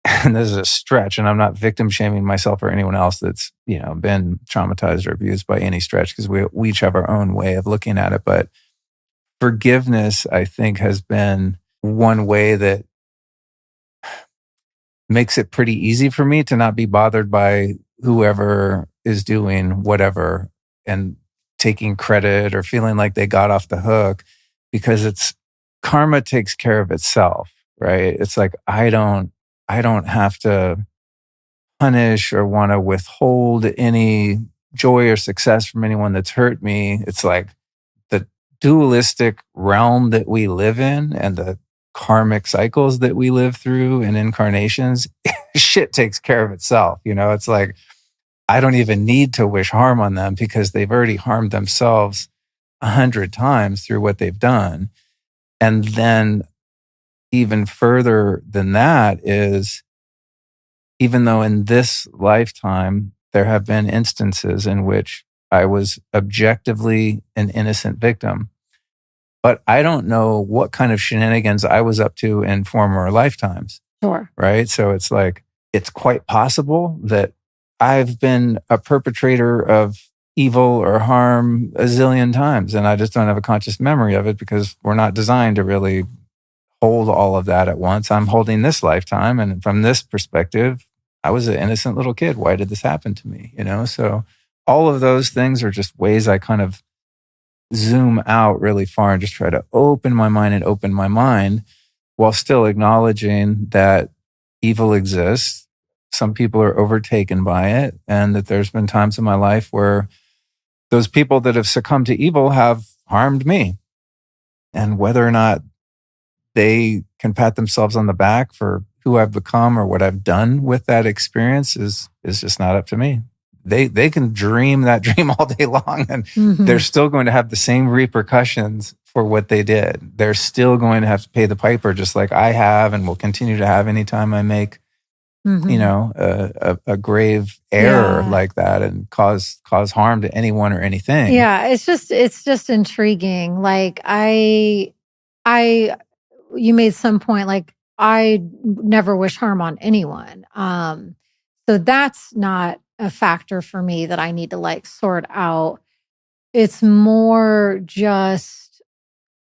and this is a stretch, and I'm not victim shaming myself or anyone else that's, been traumatized or abused by any stretch, because we each have our own way of looking at it. But forgiveness, I think, has been one way that makes it pretty easy for me to not be bothered by whoever is doing whatever and taking credit or feeling like they got off the hook, because it's karma takes care of itself, right? It's like, I don't have to punish or want to withhold any joy or success from anyone that's hurt me. It's like the dualistic realm that we live in and the karmic cycles that we live through and incarnations, shit takes care of itself. It's like, I don't even need to wish harm on them because they've already harmed themselves 100 times through what they've done. And then even further than that is, even though in this lifetime, there have been instances in which I was objectively an innocent victim, but I don't know what kind of shenanigans I was up to in former lifetimes. Sure. Right? So it's like, it's quite possible that I've been a perpetrator of evil or harm a zillion times, and I just don't have a conscious memory of it because we're not designed to really hold all of that at once. I'm holding this lifetime, and from this perspective, I was an innocent little kid. Why did this happen to me? So all of those things are just ways I kind of zoom out really far and just try to open my mind while still acknowledging that evil exists. Some people are overtaken by it, and that there's been times in my life where those people that have succumbed to evil have harmed me. And whether or not they can pat themselves on the back for who I've become or what I've done with that experience is just not up to me. They can dream that dream all day long, and they're still going to have the same repercussions for what they did. They're still going to have to pay the piper, just like I have and will continue to have anytime I make, you know, a grave error like that and cause harm to anyone or anything. Yeah, it's just intriguing. Like you made some point, like I never wish harm on anyone. So that's not a factor for me that I need to like sort out. It's more just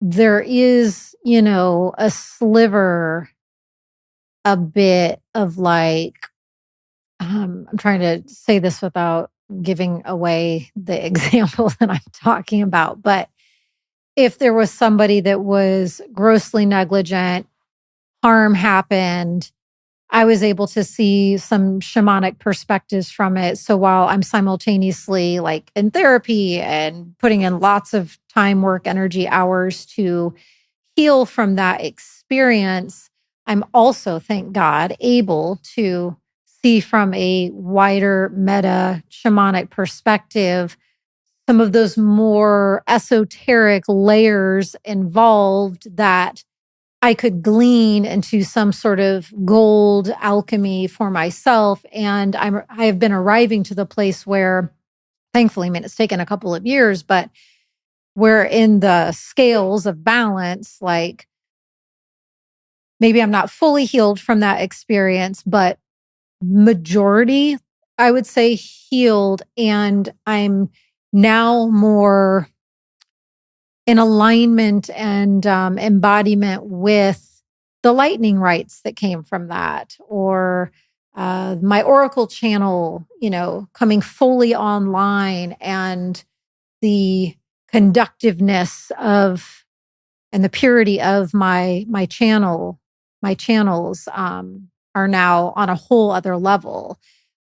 there is, you know, a sliver, a bit of like, I'm trying to say this without giving away the example that I'm talking about. But if there was somebody that was grossly negligent, harm happened, I was able to see some shamanic perspectives from it. So while I'm simultaneously like in therapy and putting in lots of time, work, energy, hours to heal from that experience, I'm also, thank God, able to see from a wider meta shamanic perspective some of those more esoteric layers involved that I could glean into some sort of gold alchemy for myself. And I have been arriving to the place where, thankfully, I mean, it's taken a couple of years, but where in the scales of balance, like maybe I'm not fully healed from that experience, but majority, I would say, healed. And I'm now more in alignment and embodiment with the lightning rights that came from that, or my oracle channel, you know, coming fully online, and the conductiveness of and the purity of my channels are now on a whole other level,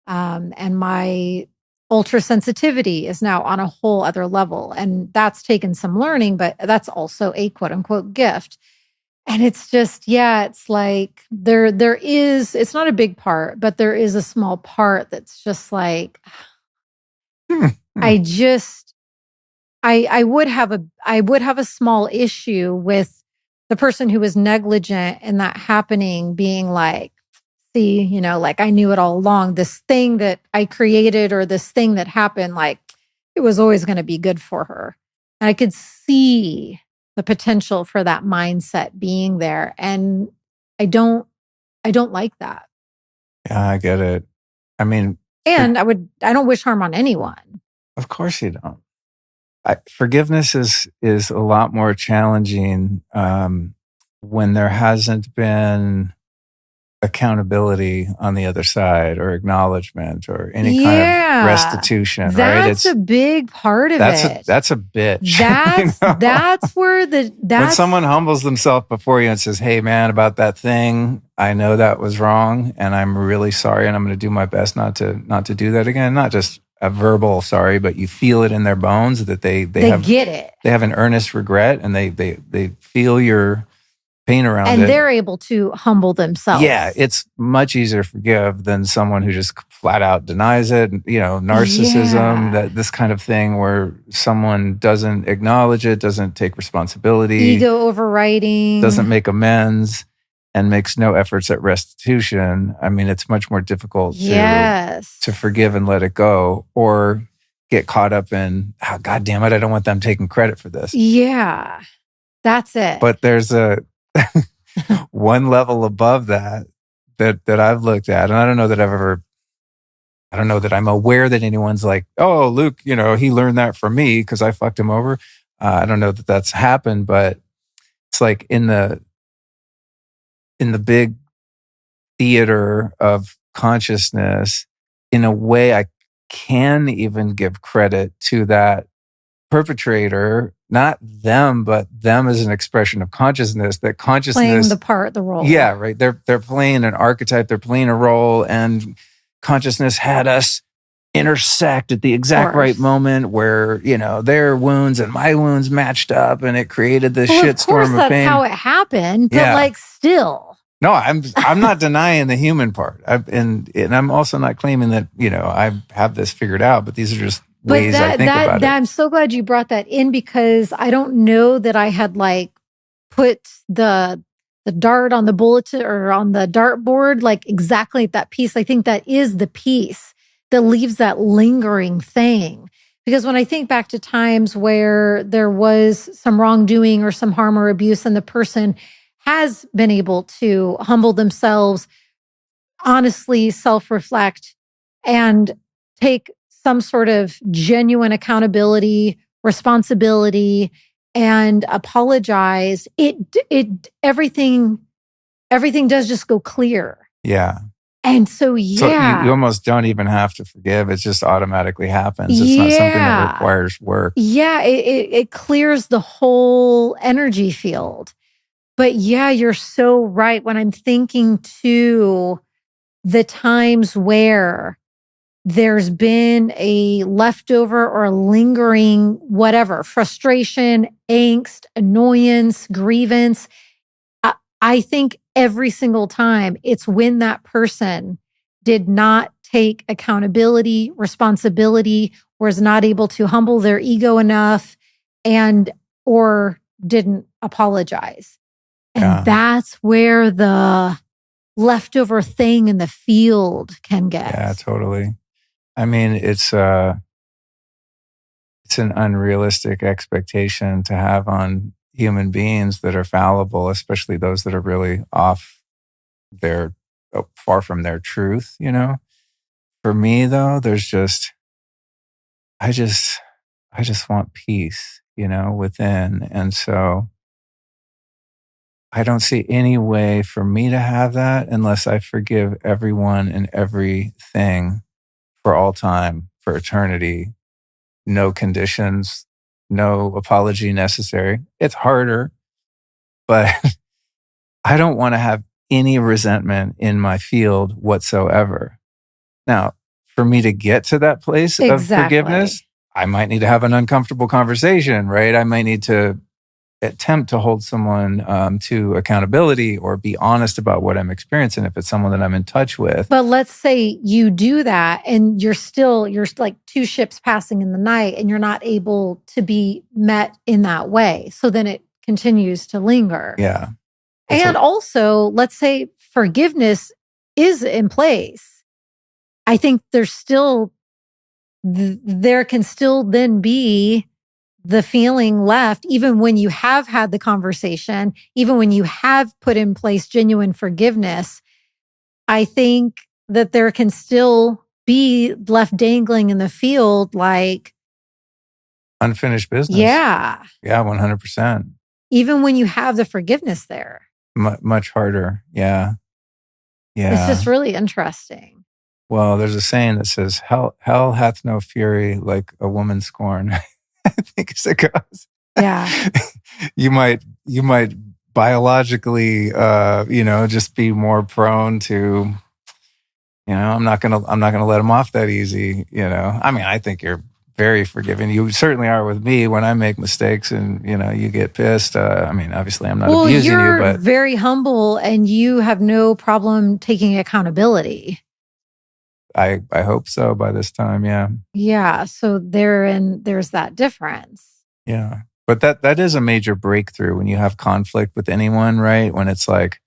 and my ultra sensitivity is now on a whole other level. And that's taken some learning, but that's also a quote unquote gift. And it's just, yeah, it's like there is, it's not a big part, but there is a small part that's just like, I would have a small issue with the person who was negligent in that happening being like, see, you know, like I knew it all along. This thing that I created or this thing that happened, like it was always going to be good for her. And I could see the potential for that mindset being there. And I don't like that. Yeah, I get it. I mean, and I don't wish harm on anyone. Of course you don't. Forgiveness is a lot more challenging when there hasn't been accountability on the other side, or acknowledgement, or any kind of restitution. That's right? A big part of it. That's a bitch. That's where when someone humbles themselves before you and says, "Hey, man, about that thing, I know that was wrong, and I'm really sorry, and I'm going to do my best not to do that again." Not just a verbal sorry, but you feel it in their bones that they get it. They have an earnest regret, and they feel your pain around it. And they're able to humble themselves. Yeah, it's much easier to forgive than someone who just flat out denies it. You know, narcissism, that this kind of thing where someone doesn't acknowledge it, doesn't take responsibility. Ego overriding. Doesn't make amends, and makes no efforts at restitution. I mean, it's much more difficult to forgive and let it go, or get caught up in, oh, God damn it, I don't want them taking credit for this. Yeah, that's it. But there's a one level above that I've looked at, and I don't know that I'm aware that anyone's like, oh, Luke, you know, he learned that from me because I fucked him over. I don't know that that's happened, but it's like in the big theater of consciousness, in a way, I can even give credit to that perpetrator, not them, but them as an expression of consciousness. That consciousness playing the role. Yeah, right. They're playing an archetype. They're playing a role, and consciousness had us intersect at the exact right moment where, you know, their wounds and my wounds matched up, and it created this shitstorm of pain. That's how it happened, but like still. No, I'm not denying the human part. And I'm also not claiming that, you know, I have this figured out, but these are just ways I think about it. I'm so glad you brought that in, because I don't know that I had like put the dart on the bulletin or on the dartboard, like exactly at that piece. I think that is the piece that leaves that lingering thing. Because when I think back to times where there was some wrongdoing or some harm or abuse, and the person has been able to humble themselves, honestly self-reflect, and take some sort of genuine accountability, responsibility, and apologize, everything does just go clear. Yeah. And so, So you almost don't even have to forgive. It just automatically happens. It's not something that requires work. Yeah, it clears the whole energy field. But yeah, you're so right. When I'm thinking to the times where there's been a leftover or lingering whatever, frustration, angst, annoyance, grievance, I think every single time it's when that person did not take accountability, responsibility, was not able to humble their ego enough, or didn't apologize. And that's where the leftover thing in the field can get. Yeah, totally. I mean, it's an unrealistic expectation to have on human beings that are fallible, especially those that are really far from their truth, you know? For me though, I just want peace, you know, within. And so I don't see any way for me to have that unless I forgive everyone and everything for all time, for eternity, no conditions, no apology necessary. It's harder, but I don't want to have any resentment in my field whatsoever. Now, for me to get to that place of forgiveness, I might need to have an uncomfortable conversation, right? I might need to attempt to hold someone to accountability or be honest about what I'm experiencing if it's someone that I'm in touch with. But let's say you do that and you're like two ships passing in the night and you're not able to be met in that way. So then it continues to linger. Yeah. And also, let's say forgiveness is in place. I think there can still then be the feeling left, even when you have had the conversation, even when you have put in place genuine forgiveness. I think that there can still be left dangling in the field, like unfinished business. Yeah. Yeah, 100%. Even when you have the forgiveness there. Much harder. Yeah. Yeah. It's just really interesting. Well, there's a saying that says, hell hath no fury like a woman scorn. I think as it goes. Yeah. you might biologically, just be more prone to, I'm not gonna let him off that easy. I mean, I think you're very forgiving. You certainly are with me when I make mistakes and, you get pissed. I mean, obviously I'm not abusing you, but you're very humble and you have no problem taking accountability. I hope so by this time. Yeah. Yeah. So there's that difference. Yeah. But that is a major breakthrough when you have conflict with anyone, right? When it's like,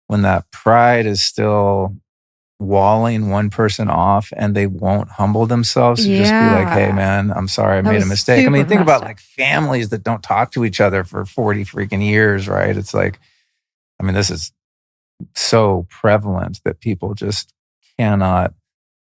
when that pride is still walling one person off and they won't humble themselves to just be like, hey man, I'm sorry, I made a mistake. I mean, think about like families that don't talk to each other for 40 freaking years, right? It's like, I mean, this is so prevalent that people just cannot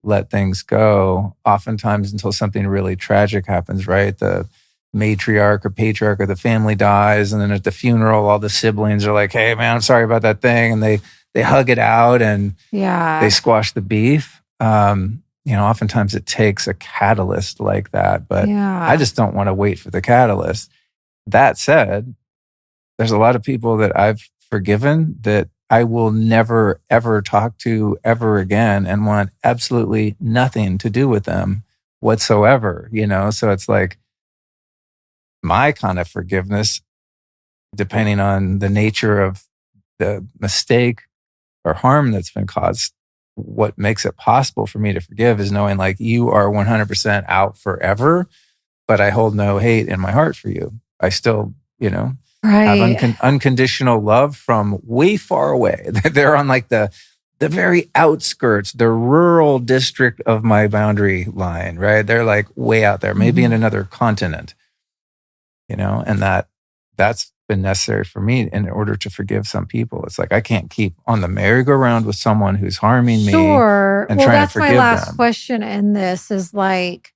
let things go, oftentimes until something really tragic happens, right? The matriarch or patriarch of the family dies, and then at the funeral, all the siblings are like, hey man, I'm sorry about that thing. And they hug it out and they squash the beef. Oftentimes it takes a catalyst like that, but I just don't want to wait for the catalyst. That said, there's a lot of people that I've forgiven that I will never, ever talk to ever again and want absolutely nothing to do with them whatsoever, So it's like my kind of forgiveness, depending on the nature of the mistake or harm that's been caused, what makes it possible for me to forgive is knowing like you are 100% out forever, but I hold no hate in my heart for you. I still, have unconditional love from way far away. They're on like the very outskirts, the rural district of my boundary line, right? They're like way out there, maybe in another continent, and that's been necessary for me in order to forgive some people. It's like I can't keep on the merry-go-round with someone who's harming me. Sure. And Well, trying that's to forgive my last them. question in this is like,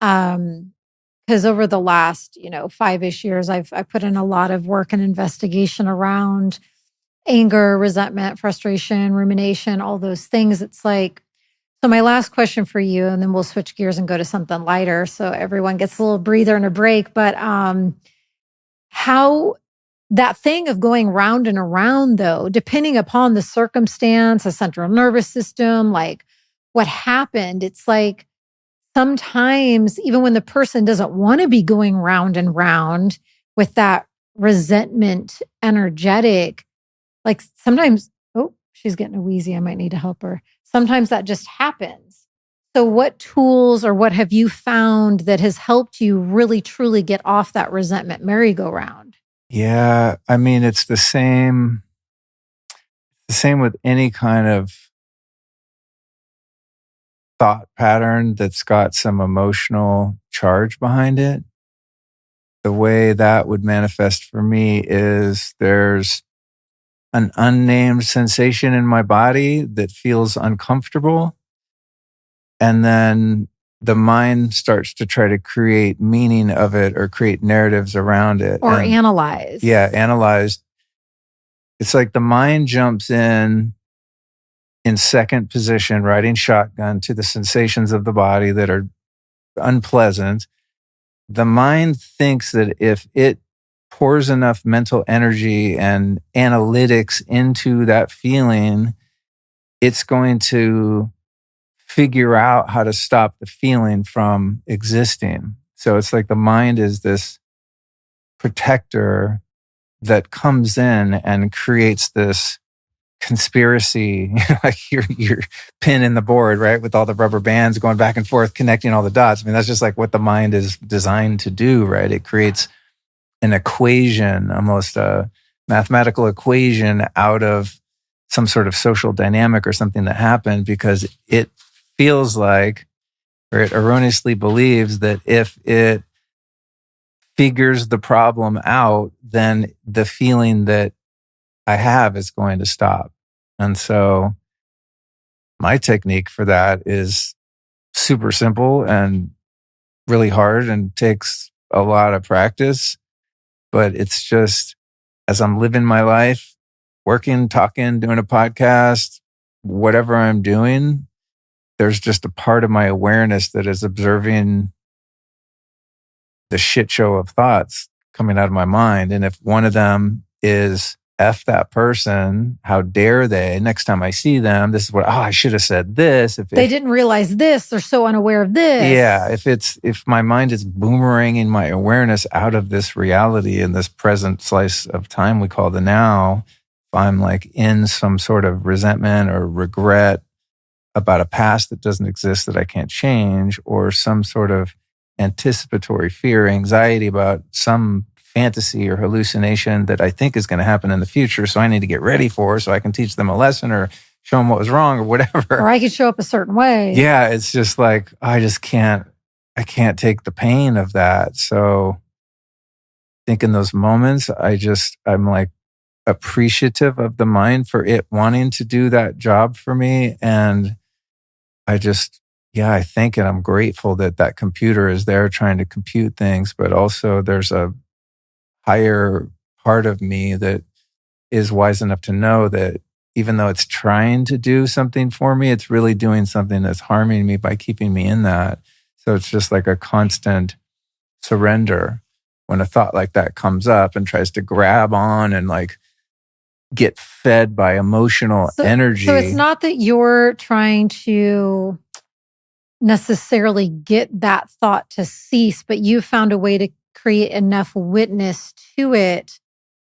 because over the last, 5-ish years, I've put in a lot of work and investigation around anger, resentment, frustration, rumination, all those things. It's like, so my last question for you, and then we'll switch gears and go to something lighter so everyone gets a little breather and a break. But how that thing of going round and around, though, depending upon the circumstance, the central nervous system, like what happened, it's like sometimes even when the person doesn't want to be going round and round with that resentment energetic, like sometimes, oh, she's getting a wheezy. I might need to help her. Sometimes that just happens. So what tools or what have you found that has helped you really, truly get off that resentment merry-go-round? Yeah. I mean, it's the same with any kind of thought pattern that's got some emotional charge behind it. The way that would manifest for me is there's an unnamed sensation in my body that feels uncomfortable. And then the mind starts to try to create meaning of it or create narratives around it. Or analyze. Yeah, analyze. It's like the mind jumps in second position, riding shotgun to the sensations of the body that are unpleasant. The mind thinks that if it pours enough mental energy and analytics into that feeling, it's going to figure out how to stop the feeling from existing. So it's like the mind is this protector that comes in and creates this conspiracy, like your pin in the board, right? With all the rubber bands going back and forth, connecting all the dots. I mean, that's just like what the mind is designed to do, right? It creates an equation, almost a mathematical equation out of some sort of social dynamic or something that happened because it feels like, or it erroneously believes that if it figures the problem out, then the feeling that I have is going to stop. And so my technique for that is super simple and really hard and takes a lot of practice. But it's just as I'm living my life, working, talking, doing a podcast, whatever I'm doing, there's just a part of my awareness that is observing the shit show of thoughts coming out of my mind. And if one of them is F that person, how dare they? Next time I see them, this is what, I should have said this. If they didn't realize this, they're so unaware of this. Yeah. If my mind is boomeranging my awareness out of this reality in this present slice of time we call the now, if I'm like in some sort of resentment or regret about a past that doesn't exist that I can't change, or some sort of anticipatory fear, anxiety about some fantasy or hallucination that I think is going to happen in the future. So I need to get ready for so I can teach them a lesson or show them what was wrong or whatever. Or I could show up a certain way. Yeah. It's just like, I can't take the pain of that. So I think in those moments, I'm like appreciative of the mind for it wanting to do that job for me. And I think and I'm grateful that computer is there trying to compute things, but also there's a higher part of me that is wise enough to know that even though it's trying to do something for me, it's really doing something that's harming me by keeping me in that. So it's just like a constant surrender when a thought like that comes up and tries to grab on and like get fed by emotional energy. So it's not that you're trying to necessarily get that thought to cease, but you found a way to create enough witness to it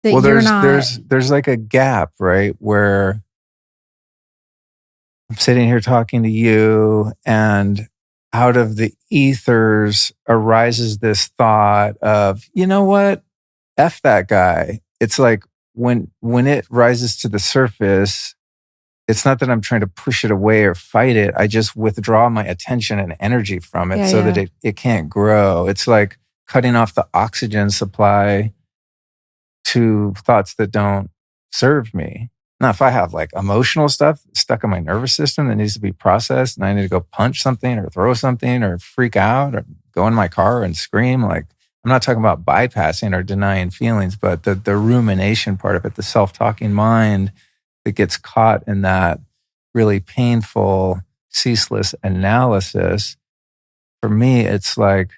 that you're not. There's like a gap, right? Where I'm sitting here talking to you, and out of the ethers arises this thought of, you know what? F that guy. It's like when it rises to the surface, it's not that I'm trying to push it away or fight it. I just withdraw my attention and energy from it so that it can't grow. It's like cutting off the oxygen supply to thoughts that don't serve me. Now, if I have like emotional stuff stuck in my nervous system that needs to be processed and I need to go punch something or throw something or freak out or go in my car and scream, like, I'm not talking about bypassing or denying feelings, but the rumination part of it, the self-talking mind that gets caught in that really painful, ceaseless analysis. For me, it's like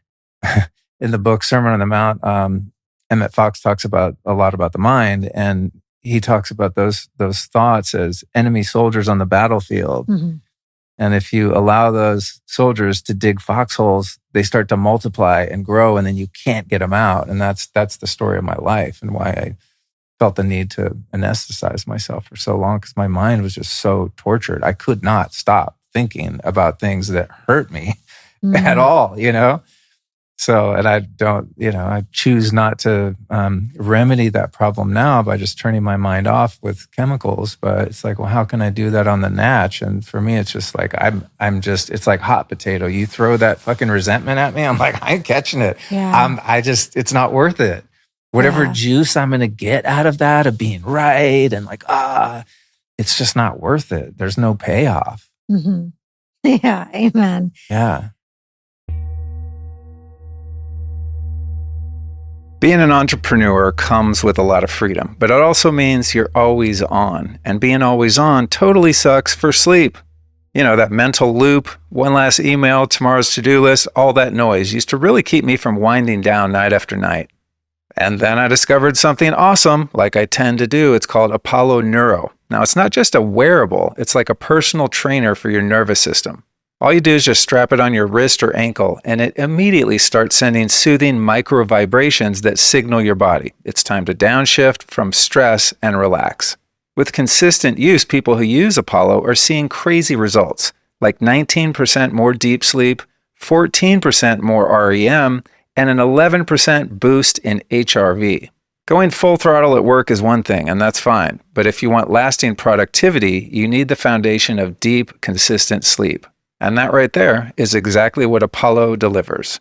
in the book Sermon on the Mount, Emmett Fox talks about a lot about the mind, and he talks about those thoughts as enemy soldiers on the battlefield. Mm-hmm. And if you allow those soldiers to dig foxholes, they start to multiply and grow, and then you can't get them out. And that's the story of my life and why I felt the need to anesthetize myself for so long, because my mind was just so tortured. I could not stop thinking about things that hurt me at all, you know? So, and I don't, I choose not to remedy that problem now by just turning my mind off with chemicals. But it's like, well, how can I do that on the natch? And for me, it's just like, it's like hot potato. You throw that fucking resentment at me, I'm like, I ain't catching it. Yeah. It's not worth it. Whatever juice I'm going to get out of that, of being right and like, it's just not worth it. There's no payoff. Mm-hmm. Yeah. Amen. Yeah. Being an entrepreneur comes with a lot of freedom, but it also means you're always on. And being always on totally sucks for sleep. You know, that mental loop, one last email, tomorrow's to-do list, all that noise used to really keep me from winding down night after night. And then I discovered something awesome, like I tend to do. It's called Apollo Neuro. Now, it's not just a wearable. It's like a personal trainer for your nervous system. All you do is just strap it on your wrist or ankle, and it immediately starts sending soothing micro vibrations that signal your body it's time to downshift from stress and relax. With consistent use, people who use Apollo are seeing crazy results, like 19% more deep sleep, 14% more REM, and an 11% boost in HRV. Going full throttle at work is one thing, and that's fine. But if you want lasting productivity, you need the foundation of deep, consistent sleep. And that right there is exactly what Apollo delivers.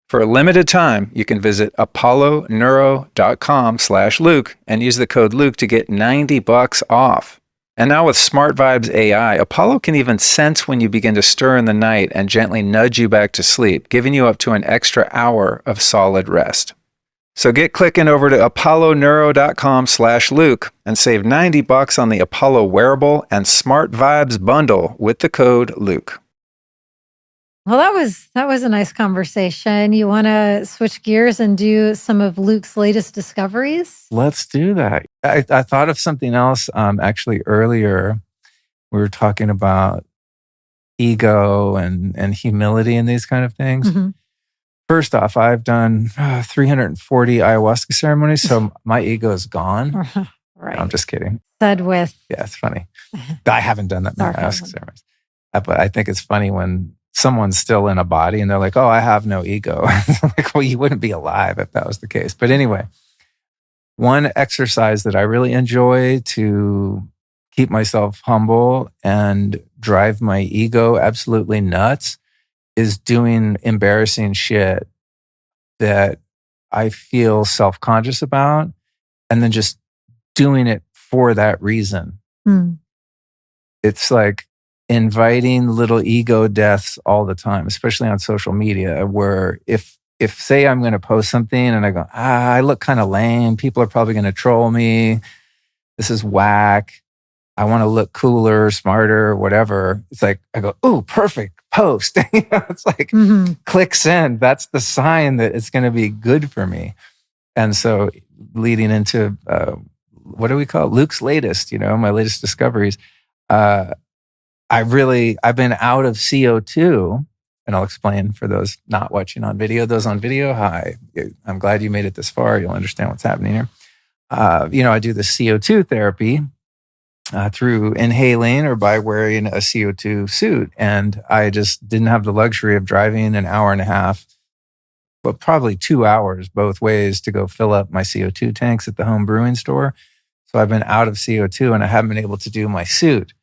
For a limited time, you can visit apolloneuro.com/Luke and use the code Luke to get $90 off. And now with Smart Vibes AI, Apollo can even sense when you begin to stir in the night and gently nudge you back to sleep, giving you up to an extra hour of solid rest. So get clicking over to apolloneuro.com/Luke and save $90 on the Apollo wearable and Smart Vibes bundle with the code Luke. Well, that was a nice conversation. You want to switch gears and do some of Luke's latest discoveries? Let's do that. I thought of something else actually earlier. We were talking about ego and humility and these kind of things. Mm-hmm. First off, I've done 340 ayahuasca ceremonies, so my ego is gone. Right. No, I'm just kidding. Said with. Yeah, it's funny. I haven't done that many ayahuasca ceremonies. But I think it's funny when someone's still in a body and they're like, oh, I have no ego. I'm like, well, you wouldn't be alive if that was the case. But anyway, one exercise that I really enjoy to keep myself humble and drive my ego absolutely nuts is doing embarrassing shit that I feel self-conscious about and then just doing it for that reason. It's like inviting little ego deaths all the time, especially on social media, where if say I'm going to post something and I go, I look kind of lame, people are probably going to troll me, this is whack, I want to look cooler, smarter, whatever. It's like, I go, ooh, perfect, post. It's like, click send. That's the sign that it's going to be good for me. And so leading into, what do we call it? Luke's latest, my latest discoveries. I've been out of CO2, and I'll explain for those not watching on video. Those on video, hi, I'm glad you made it this far. You'll understand what's happening here. I do the CO2 therapy, through inhaling or by wearing a CO2 suit. And I just didn't have the luxury of driving an hour and a half, but probably 2 hours both ways to go fill up my CO2 tanks at the home brewing store. So I've been out of CO2 and I haven't been able to do my suit,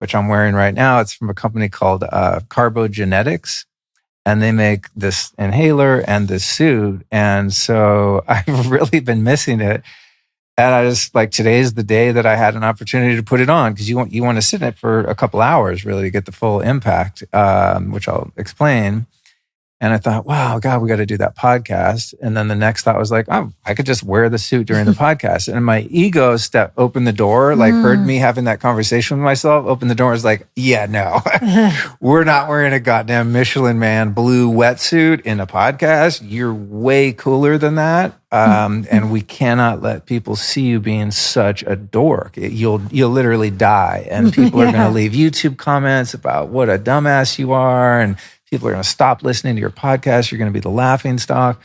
which I'm wearing right now. It's from a company called Genetics, and they make this inhaler and this suit. And so I've really been missing it. And I just like, today's the day that I had an opportunity to put it on, because you want to sit in it for a couple hours really to get the full impact, which I'll explain. And I thought, wow, God, we got to do that podcast. And then the next thought was like, oh, I could just wear the suit during the podcast. And my ego opened the door, like heard me having that conversation with myself, opened the door, was like, yeah, no, we're not wearing a goddamn Michelin Man blue wetsuit in a podcast. You're way cooler than that. And we cannot let people see you being such a dork. You'll literally die. And people are going to leave YouTube comments about what a dumbass you are. And people are going to stop listening to your podcast. You're going to be the laughing stock.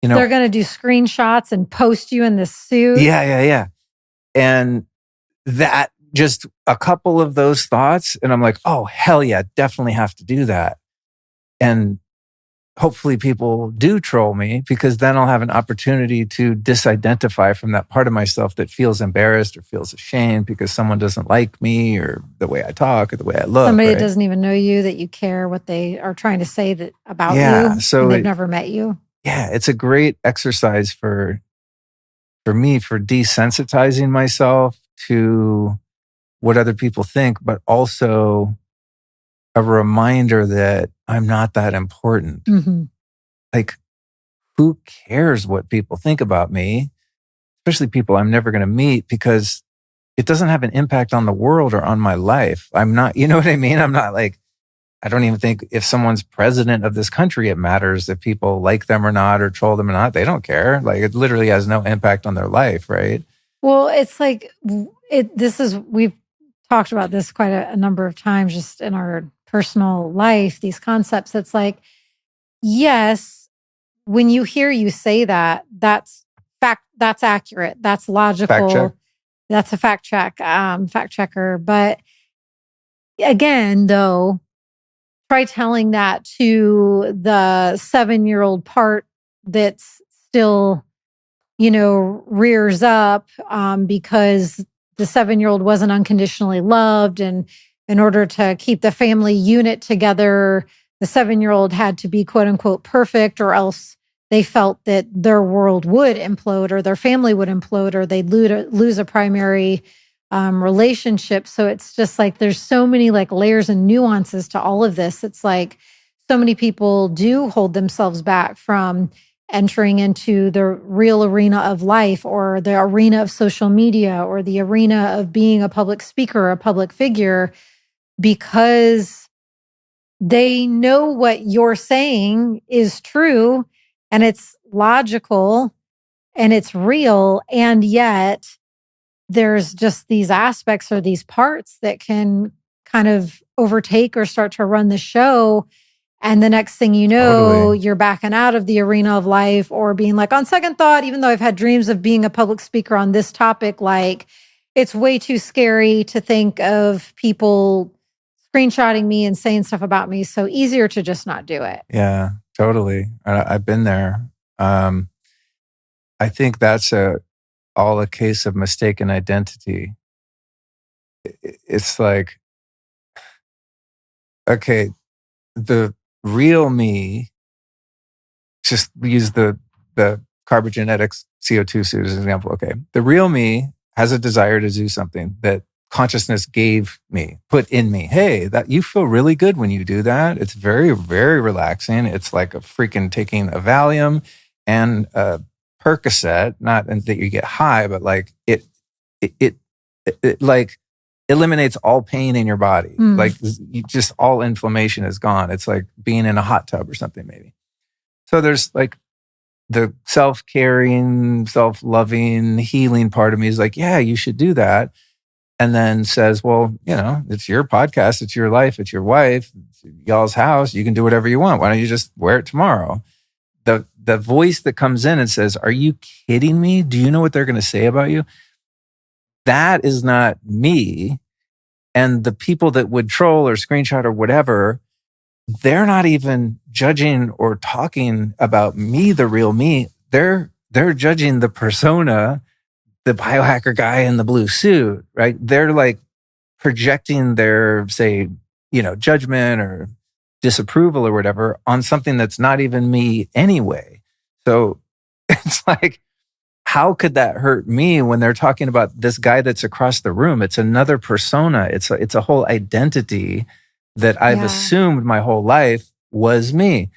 They're going to do screenshots and post you in this suit. Yeah. And that, just a couple of those thoughts, and I'm like, oh, hell yeah, definitely have to do that. And hopefully people do troll me, because then I'll have an opportunity to disidentify from that part of myself that feels embarrassed or feels ashamed because someone doesn't like me or the way I talk or the way I look. Somebody right? that doesn't even know you, that you care what they are trying to say about you. So and they've never met you. Yeah, it's a great exercise for me, for desensitizing myself to what other people think, but also a reminder that I'm not that important. Mm-hmm. Like, who cares what people think about me, especially people I'm never going to meet, because it doesn't have an impact on the world or on my life. I'm not, you know what I mean? I'm not like, I don't even think if someone's president of this country, it matters if people like them or not, or troll them or not. They don't care. Like, it literally has no impact on their life, right? Well, it's like, we've talked about this quite a number of times just in our personal life, these concepts. It's like, yes, when you hear you say that, that's fact, that's accurate, that's logical, Fact check. That's a fact checker. But again, though, try telling that to the 7-year-old part that's still, rears up because the 7-year-old wasn't unconditionally loved. And in order to keep the family unit together, the 7-year-old had to be quote unquote perfect, or else they felt that their world would implode or their family would implode, or they'd lose a primary relationship. So it's just like, there's so many like layers and nuances to all of this. It's like so many people do hold themselves back from entering into the real arena of life, or the arena of social media, or the arena of being a public speaker, a public figure, because they know what you're saying is true and it's logical and it's real. And yet there's just these aspects or these parts that can kind of overtake or start to run the show. And the next thing you know, totally, you're backing out of the arena of life, or being like, on second thought, even though I've had dreams of being a public speaker on this topic, like, it's way too scary to think of people screenshotting me and saying stuff about me. So easier to just not do it. Yeah, totally. I've been there. I think that's all a case of mistaken identity. It's like, okay, the real me, just use the Genetics CO2 suit as an example. Okay, the real me has a desire to do something that consciousness put in me. Hey, that you feel really good when you do that. It's very, very relaxing. It's like a freaking taking a Valium and a Percocet, not that you get high, but like it like eliminates all pain in your body. Like just all inflammation is gone. It's like being in a hot tub or something maybe. So there's like the self-caring, self-loving, healing part of me is like, yeah, you should do that. And then says, well, it's your podcast, it's your life, it's your wife, it's y'all's house. You can do whatever you want. Why don't you just wear it tomorrow? The voice that comes in and says, are you kidding me? Do you know what they're going to say about you? that is not me. And the people that would troll or screenshot or whatever, they're not even judging or talking about me, the real me. They're judging the persona, the biohacker guy in the blue suit, right? They're like projecting their, say, judgment or disapproval or whatever on something that's not even me anyway. So it's like, how could that hurt me when they're talking about this guy that's across the room? It's another persona. It's a whole identity that I've assumed my whole life was me.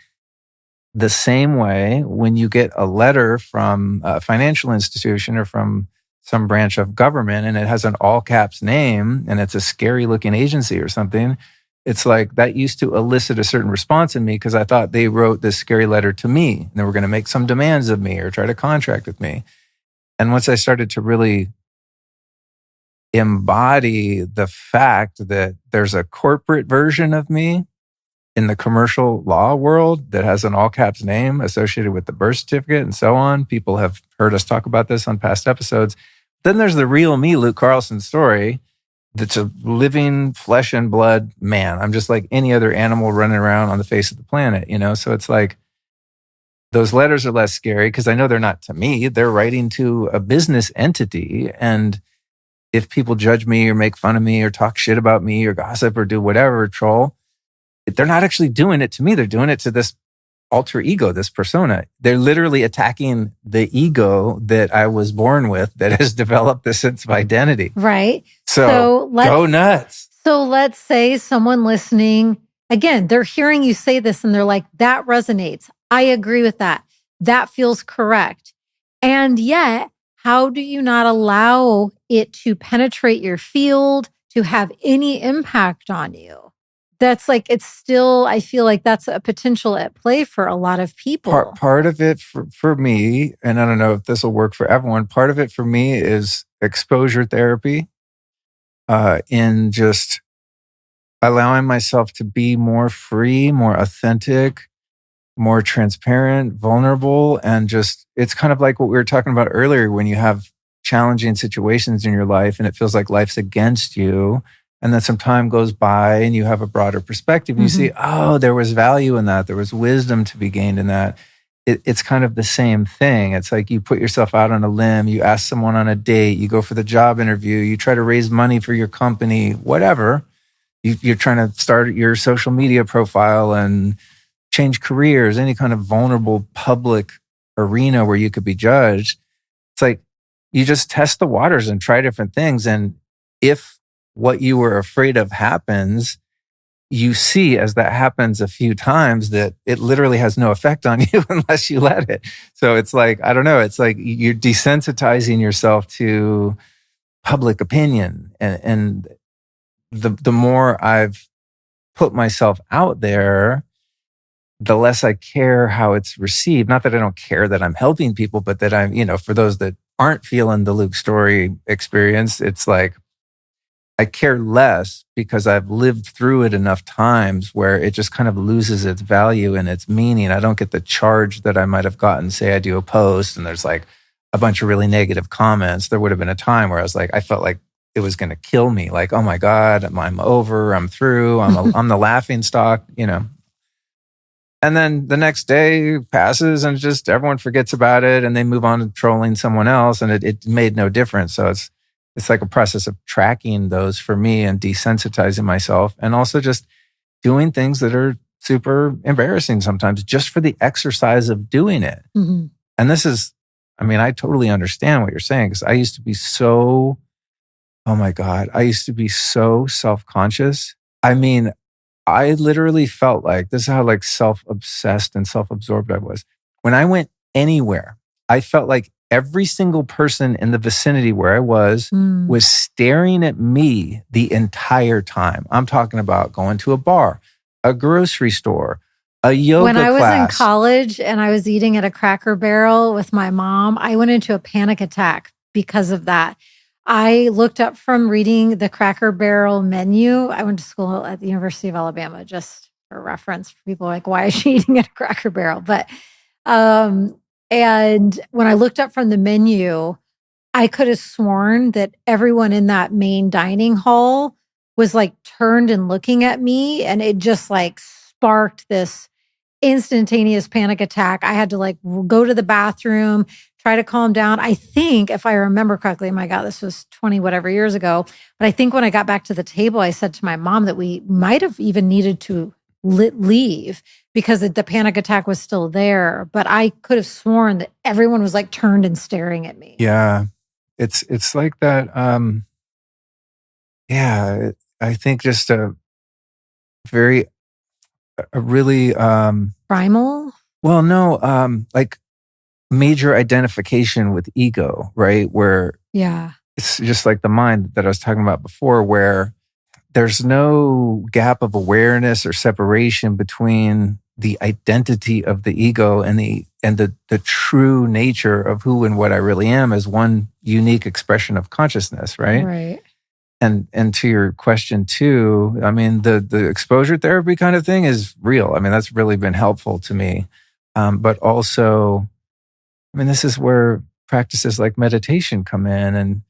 The same way when you get a letter from a financial institution or from some branch of government and it has an all caps name and it's a scary looking agency or something, it's like that used to elicit a certain response in me because I thought they wrote this scary letter to me and they were going to make some demands of me or try to contract with me. And once I started to really embody the fact that there's a corporate version of me in the commercial law world that has an all caps name associated with the birth certificate and so on. People have heard us talk about this on past episodes. Then there's the real me, Luke Carlson Storey, that's a living flesh and blood man. I'm just like any other animal running around on the face of the planet, So it's like those letters are less scary because I know they're not to me. They're writing to a business entity. And if people judge me or make fun of me or talk shit about me or gossip or do whatever, troll, they're not actually doing it to me. They're doing it to this alter ego, this persona. They're literally attacking the ego that I was born with that has developed this sense of identity. Right. So go nuts. So let's say someone listening, again, they're hearing you say this and they're like, that resonates. I agree with that. That feels correct. And yet, how do you not allow it to penetrate your field, to have any impact on you? That's like, it's still, I feel like that's a potential at play for a lot of people. Part of it for me, and I don't know if this will work for everyone, part of it for me is exposure therapy, in just allowing myself to be more free, more authentic, more transparent, vulnerable, and just, it's kind of like what we were talking about earlier when you have challenging situations in your life and it feels like life's against you. And then some time goes by and you have a broader perspective and you see, oh, there was value in that. There was wisdom to be gained in that. It's kind of the same thing. It's like you put yourself out on a limb, you ask someone on a date, you go for the job interview, you try to raise money for your company, whatever. You're trying to start your social media profile and change careers, any kind of vulnerable public arena where you could be judged. It's like you just test the waters and try different things. And if what you were afraid of happens, you see as that happens a few times that it literally has no effect on you unless you let it. So it's like, I don't know, it's like you're desensitizing yourself to public opinion. And the more I've put myself out there, the less I care how it's received. Not that I don't care that I'm helping people, but that I'm, for those that aren't feeling the Luke Storey experience, it's like, I care less because I've lived through it enough times where it just kind of loses its value and its meaning. I don't get the charge that I might have gotten, say I do a post and there's like a bunch of really negative comments. There would have been a time where I was like, I felt like it was going to kill me. Like, oh my God, I'm over, I'm through, I'm the laughing stock, And then the next day passes and just everyone forgets about it and they move on to trolling someone else and it made no difference. So it's like a process of tracking those for me and desensitizing myself and also just doing things that are super embarrassing sometimes just for the exercise of doing it. Mm-hmm. And this is, I totally understand what you're saying because I used to be so, oh my God, I used to be so self-conscious. I literally felt like, this is how like self-obsessed and self-absorbed I was. When I went anywhere, I felt like every single person in the vicinity where I was staring at me the entire time. I'm talking about going to a bar, a grocery store, a yoga class. When I was in college and I was eating at a Cracker Barrel with my mom, I went into a panic attack because of that. I looked up from reading the Cracker Barrel menu. I went to school at the University of Alabama, just for reference for people like, why is she eating at a Cracker Barrel? But, and when I looked up from the menu, I could have sworn that everyone in that main dining hall was like turned and looking at me, and it just like sparked this instantaneous panic attack. I had to like go to the bathroom, try to calm down. I think if I remember correctly, my God, this was 20 whatever years ago. But I think when I got back to the table, I said to my mom that we might have even needed to leave because the panic attack was still there. But I could have sworn that everyone was like turned and staring at me. Yeah. It's like that. Yeah, I think just a really Primal? well, no, like major identification with ego, right? Where Yeah. it's just like the mind that I was talking about before, where there's no gap of awareness or separation between the identity of the ego and the true nature of who and what I really am as one unique expression of consciousness, right? Right. And to your question too, I mean, the exposure therapy kind of thing is real. I mean, that's really been helpful to me. But also, I mean, this is where practices like meditation come in. And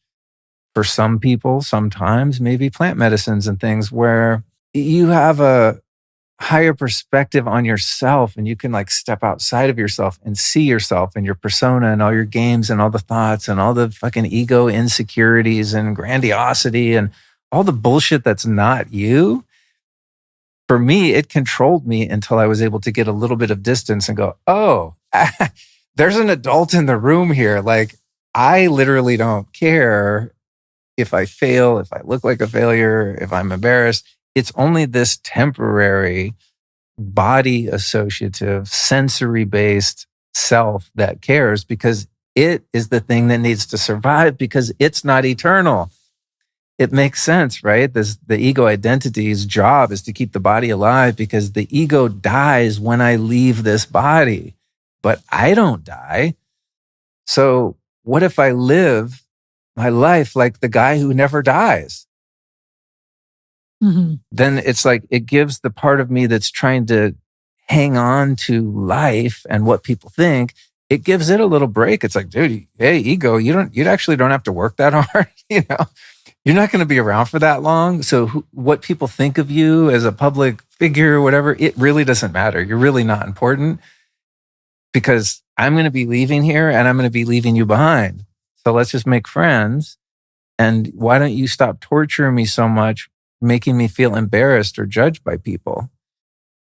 for some people, sometimes maybe plant medicines and things where you have a higher perspective on yourself and you can like step outside of yourself and see yourself and your persona and all your games and all the thoughts and all the fucking ego insecurities and grandiosity and all the bullshit that's not you. For me, it controlled me until I was able to get a little bit of distance and go, oh, there's an adult in the room here. Like, I literally don't care if I fail, if I look like a failure, if I'm embarrassed. It's only this temporary body associative, sensory based self that cares because it is the thing that needs to survive because it's not eternal. It makes sense, right? The ego identity's job is to keep the body alive because the ego dies when I leave this body, but I don't die. So what if I live my life like the guy who never dies? Mm-hmm. Then it's like it gives the part of me that's trying to hang on to life and what people think, it gives it a little break. It's like, dude, hey, ego, you actually don't have to work that hard. You know, you're not going to be around for that long. So what people think of you as a public figure or whatever, it really doesn't matter. You're really not important because I'm going to be leaving here and I'm going to be leaving you behind. So let's just make friends. And why don't you stop torturing me so much, making me feel embarrassed or judged by people,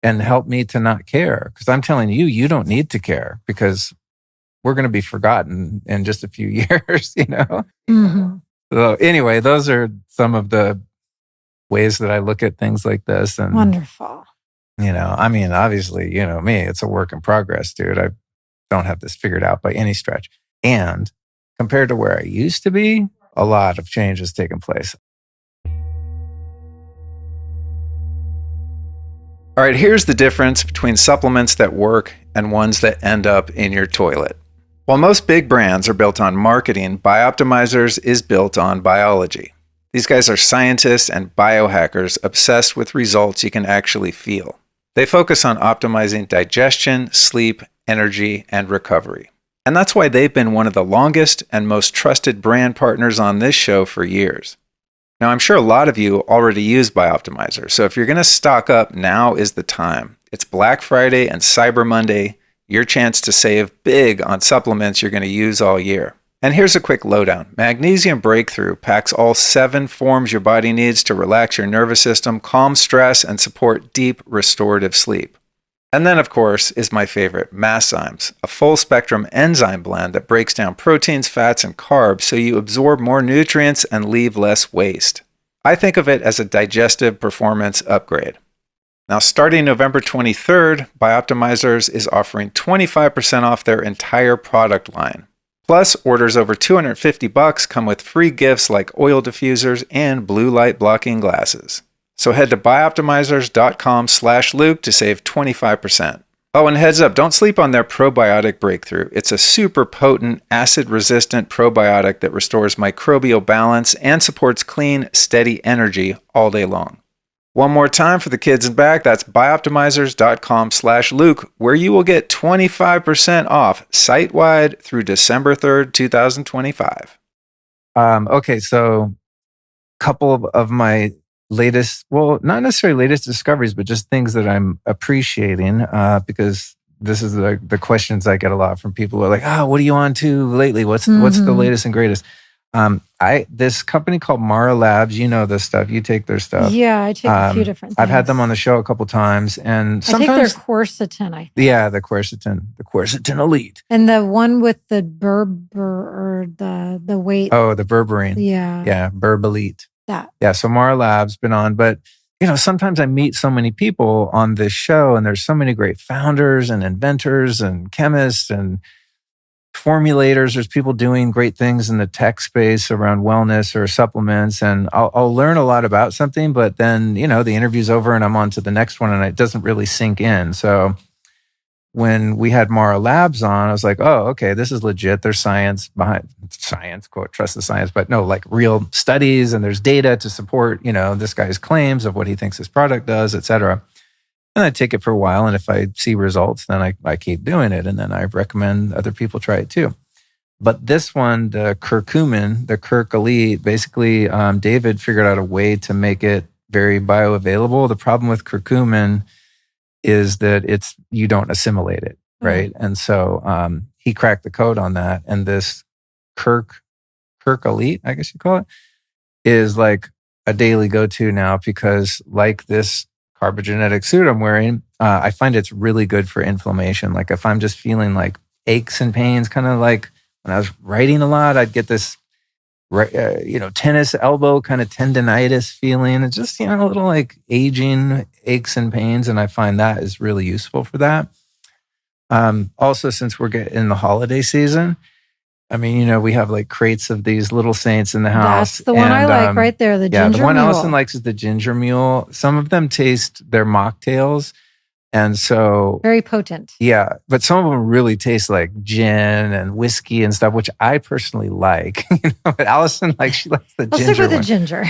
and help me to not care? Because I'm telling you, you don't need to care because we're going to be forgotten in just a few years, you know? Mm-hmm. So anyway, those are some of the ways that I look at things like this. And, Wonderful. you know, I mean, obviously, you know me, it's a work in progress, dude. I don't have this figured out by any stretch. And compared to where I used to be, a lot of change has taken place. All right, here's the difference between supplements that work and ones that end up in your toilet. While most big brands are built on marketing, Bioptimizers is built on biology. These guys are scientists and biohackers obsessed with results you can actually feel. They focus on optimizing digestion, sleep, energy, and recovery. And that's why they've been one of the longest and most trusted brand partners on this show for years. Now, I'm sure a lot of you already use Bioptimizer, so if you're going to stock up, now is the time. It's Black Friday and Cyber Monday, your chance to save big on supplements you're going to use all year. And here's a quick lowdown. Magnesium Breakthrough packs all 7 forms your body needs to relax your nervous system, calm stress, and support deep restorative sleep. And then, of course, is my favorite, Masszymes, a full-spectrum enzyme blend that breaks down proteins, fats, and carbs so you absorb more nutrients and leave less waste. I think of it as a digestive performance upgrade. Now, starting November 23rd, Bioptimizers is offering 25% off their entire product line. Plus, orders over $250 come with free gifts like oil diffusers and blue light blocking glasses. So head to bioptimizers.com/Luke to save 25%. Oh, and heads up, don't sleep on their probiotic breakthrough. It's a super potent, acid-resistant probiotic that restores microbial balance and supports clean, steady energy all day long. One more time for the kids in back, that's bioptimizers.com/Luke, where you will get 25% off site-wide through December 3rd, 2025. Okay, so couple of my latest, well, not necessarily latest discoveries, but just things that I'm appreciating because this is the questions I get a lot from people who are like, what are you on to lately? What's the latest and greatest? This company called Mara Labs, you know this stuff. You take their stuff. Yeah, I take a few different things. I've had them on the show a couple times, and sometimes I take their quercetin. I think. Yeah, the quercetin Elite, and the one with the berber or the weight. Oh, the berberine. Yeah, Berbalite. That. Yeah, so Mara Labs been on, but sometimes I meet so many people on this show, and there's so many great founders and inventors and chemists and formulators. There's people doing great things in the tech space around wellness or supplements, and I'll learn a lot about something, but then the interview's over and I'm on to the next one, and it doesn't really sink in. So when we had Mara Labs on, I was like, oh, okay, this is legit. There's science behind science, quote, trust the science, but no, like real studies, and there's data to support, this guy's claims of what he thinks his product does, et cetera. And I take it for a while, and if I see results, then I keep doing it, and then I recommend other people try it too. But this one, the curcumin, the Kirk Elite, basically David figured out a way to make it very bioavailable. The problem with curcumin is that you don't assimilate it, right? And so he cracked the code on that, and this Kirk Elite, I guess you call it, is like a daily go-to now, because like this carbogenetic suit I'm wearing, I find it's really good for inflammation. Like if I'm just feeling like aches and pains, kind of like when I was writing a lot, I'd get this, tennis elbow kind of tendonitis feeling. It's just, a little like aging aches and pains. And I find that is really useful for that. Also, since we're getting in the holiday season, I mean, we have like crates of these little saints in the house. That's the one I like right there, the ginger mule. The one Alyson likes is the ginger mule. Some of them they're mocktails. And so... very potent. Yeah. But some of them really taste like gin and whiskey and stuff, which I personally like. But Alyson, she likes the ginger one. I'll stick with the ginger.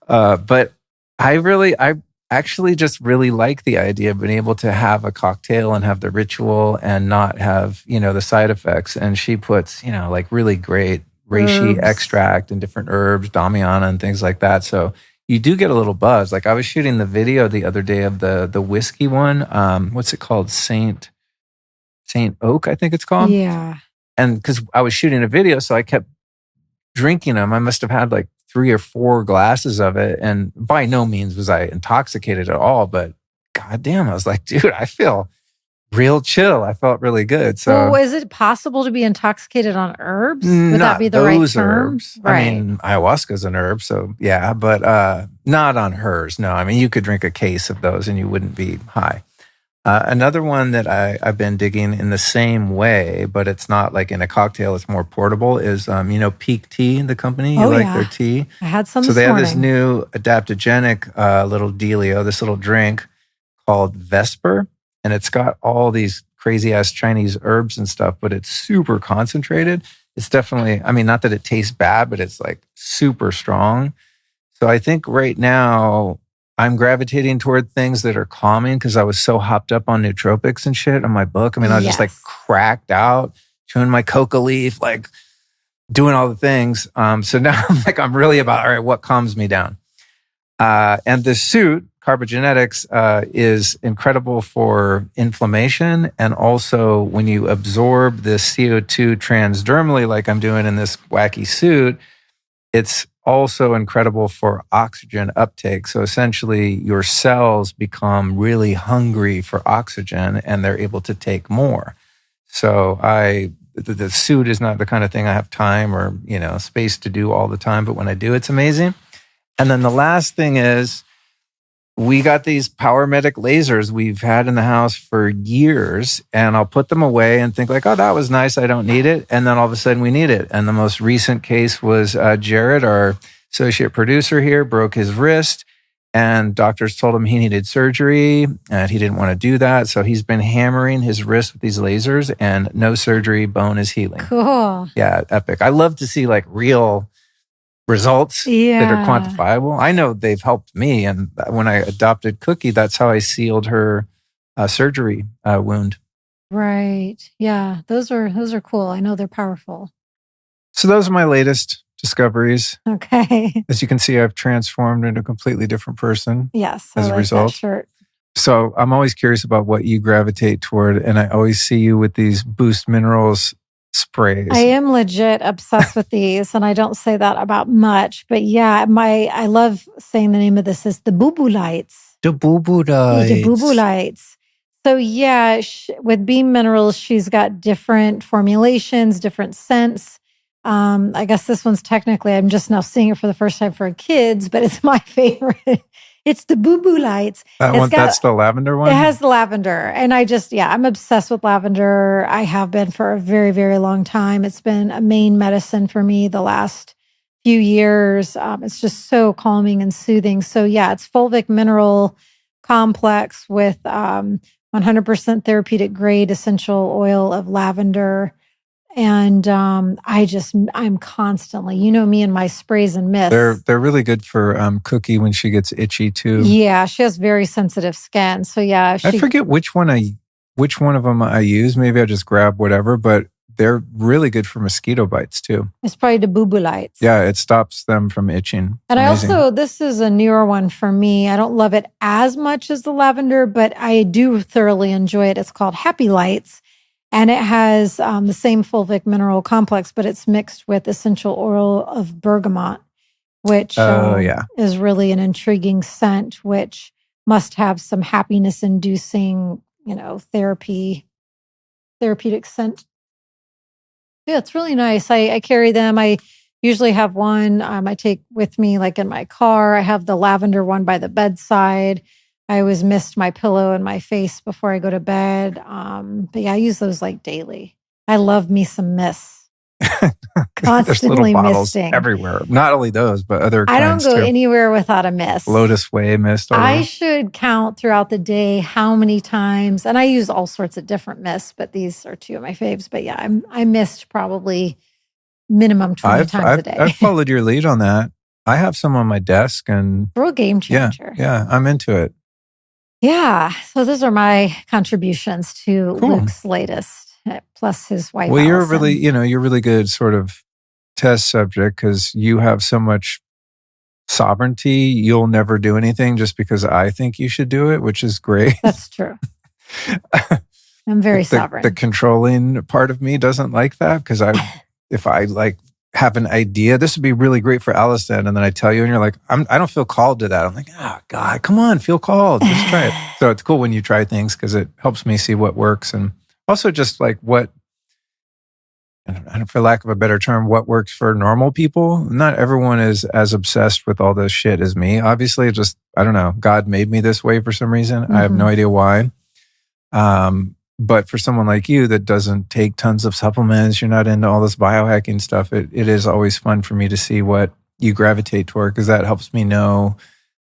But I actually just really like the idea of being able to have a cocktail and have the ritual and not have, the side effects. And she puts, really great reishi extract and different herbs, damiana and things like that. So you do get a little buzz. Like I was shooting the video the other day of the whiskey one. What's it called? Saint Oak, I think it's called. Yeah. And because I was shooting a video, so I kept drinking them. I must have had like 3 or 4 glasses of it. And by no means was I intoxicated at all, but goddamn, I was like, dude, I feel real chill. I felt really good. So is it possible to be intoxicated on herbs? Would that be the right term? Herbs. Right. I mean, ayahuasca's an herb, so yeah, but not on hers. No, I mean, you could drink a case of those and you wouldn't be high. Another one that I've been digging in the same way, but it's not like in a cocktail, it's more portable, is, Peak Tea, the company. You like their tea? I had some So this they morning. have this new adaptogenic little dealio, this little drink called Vesper. And it's got all these crazy ass Chinese herbs and stuff, but it's super concentrated. It's definitely, I mean, not that it tastes bad, but it's like super strong. So I think right now I'm gravitating toward things that are calming because I was so hopped up on nootropics and shit on my book. I mean, I was just like cracked out, chewing my coca leaf, like doing all the things. So now I'm really about, all right, what calms me down? And this suit, Carbogenetics, is incredible for inflammation. And also when you absorb this CO2 transdermally, like I'm doing in this wacky suit, it's also incredible for oxygen uptake. So essentially your cells become really hungry for oxygen and they're able to take more. So the suit is not the kind of thing I have time or, space to do all the time. But when I do, it's amazing. And then the last thing is, we got these Power Medic lasers we've had in the house for years, and I'll put them away and think like, oh, that was nice. I don't need it. And then all of a sudden we need it. And the most recent case was Jared, our associate producer here, broke his wrist, and doctors told him he needed surgery and he didn't want to do that. So he's been hammering his wrist with these lasers, and no surgery, bone is healing. Cool. Yeah, epic. I love to see like real results that are quantifiable. I know they've helped me. And when I adopted Cookie, that's how I sealed her surgery wound. Right. Yeah. Those are cool. I know they're powerful. So those are my latest discoveries. Okay. As you can see, I've transformed into a completely different person Yes. as I a like result. that shirt. So I'm always curious about what you gravitate toward. And I always see you with these Boost Minerals sprays. I am legit obsessed with these, and I don't say that about much, but yeah, I love saying the name of this is the Boo Boo Lights. The Boo Boo The Boo Boo Lights. So yeah, with Beam Minerals, she's got different formulations, different scents. I guess this one's technically, I'm just now seeing it for the first time for kids, but it's my favorite. It's the Boo Boo Lights. That's the lavender one? It has the lavender. And I'm obsessed with lavender. I have been for a very, very long time. It's been a main medicine for me the last few years. It's just so calming and soothing. So yeah, it's fulvic mineral complex with 100% therapeutic grade essential oil of lavender. And I'm constantly, me and my sprays and mists. They're really good for Cookie when she gets itchy too. Yeah, she has very sensitive skin. So yeah, I forget which one of them I use. Maybe I just grab whatever, but they're really good for mosquito bites too. It's probably the Boo Boo Lights. Yeah, it stops them from itching. And this is a newer one for me. I don't love it as much as the lavender, but I do thoroughly enjoy it. It's called Happy Lights. And it has the same fulvic mineral complex, but it's mixed with essential oil of bergamot, which is really an intriguing scent, which must have some happiness-inducing, therapeutic scent. Yeah, it's really nice. I carry them. I usually have one I take with me, like in my car. I have the lavender one by the bedside. I always mist my pillow and my face before I go to bed. But yeah, I use those like daily. I love me some mists. Constantly There's little bottles misting everywhere. Not only those, but other kinds I don't go too. anywhere without a mist. Lotus Way mist. I should count throughout the day how many times, and I use all sorts of different mists, but these are two of my faves. But yeah, I mist probably minimum 20 times a day. I've followed your lead on that. I have some on my desk and real game changer. Yeah, I'm into it. Yeah. So those are my contributions to Luke's latest, plus his wife. Well, Alyson. you're really good sort of test subject because you have so much sovereignty. You'll never do anything just because I think you should do it, which is great. That's true. I'm very sovereign. The controlling part of me doesn't like that because if I like have an idea, this would be really great for Alyson. And then I tell you and you're like, I don't feel called to that. I'm like, oh God, come on, feel called. Just try it. So it's cool when you try things because it helps me see what works. And also just like for lack of a better term, what works for normal people. Not everyone is as obsessed with all this shit as me. Obviously, I don't know. God made me this way for some reason. Mm-hmm. I have no idea why. But for someone like you that doesn't take tons of supplements, you're not into all this biohacking stuff, it is always fun for me to see what you gravitate toward because that helps me know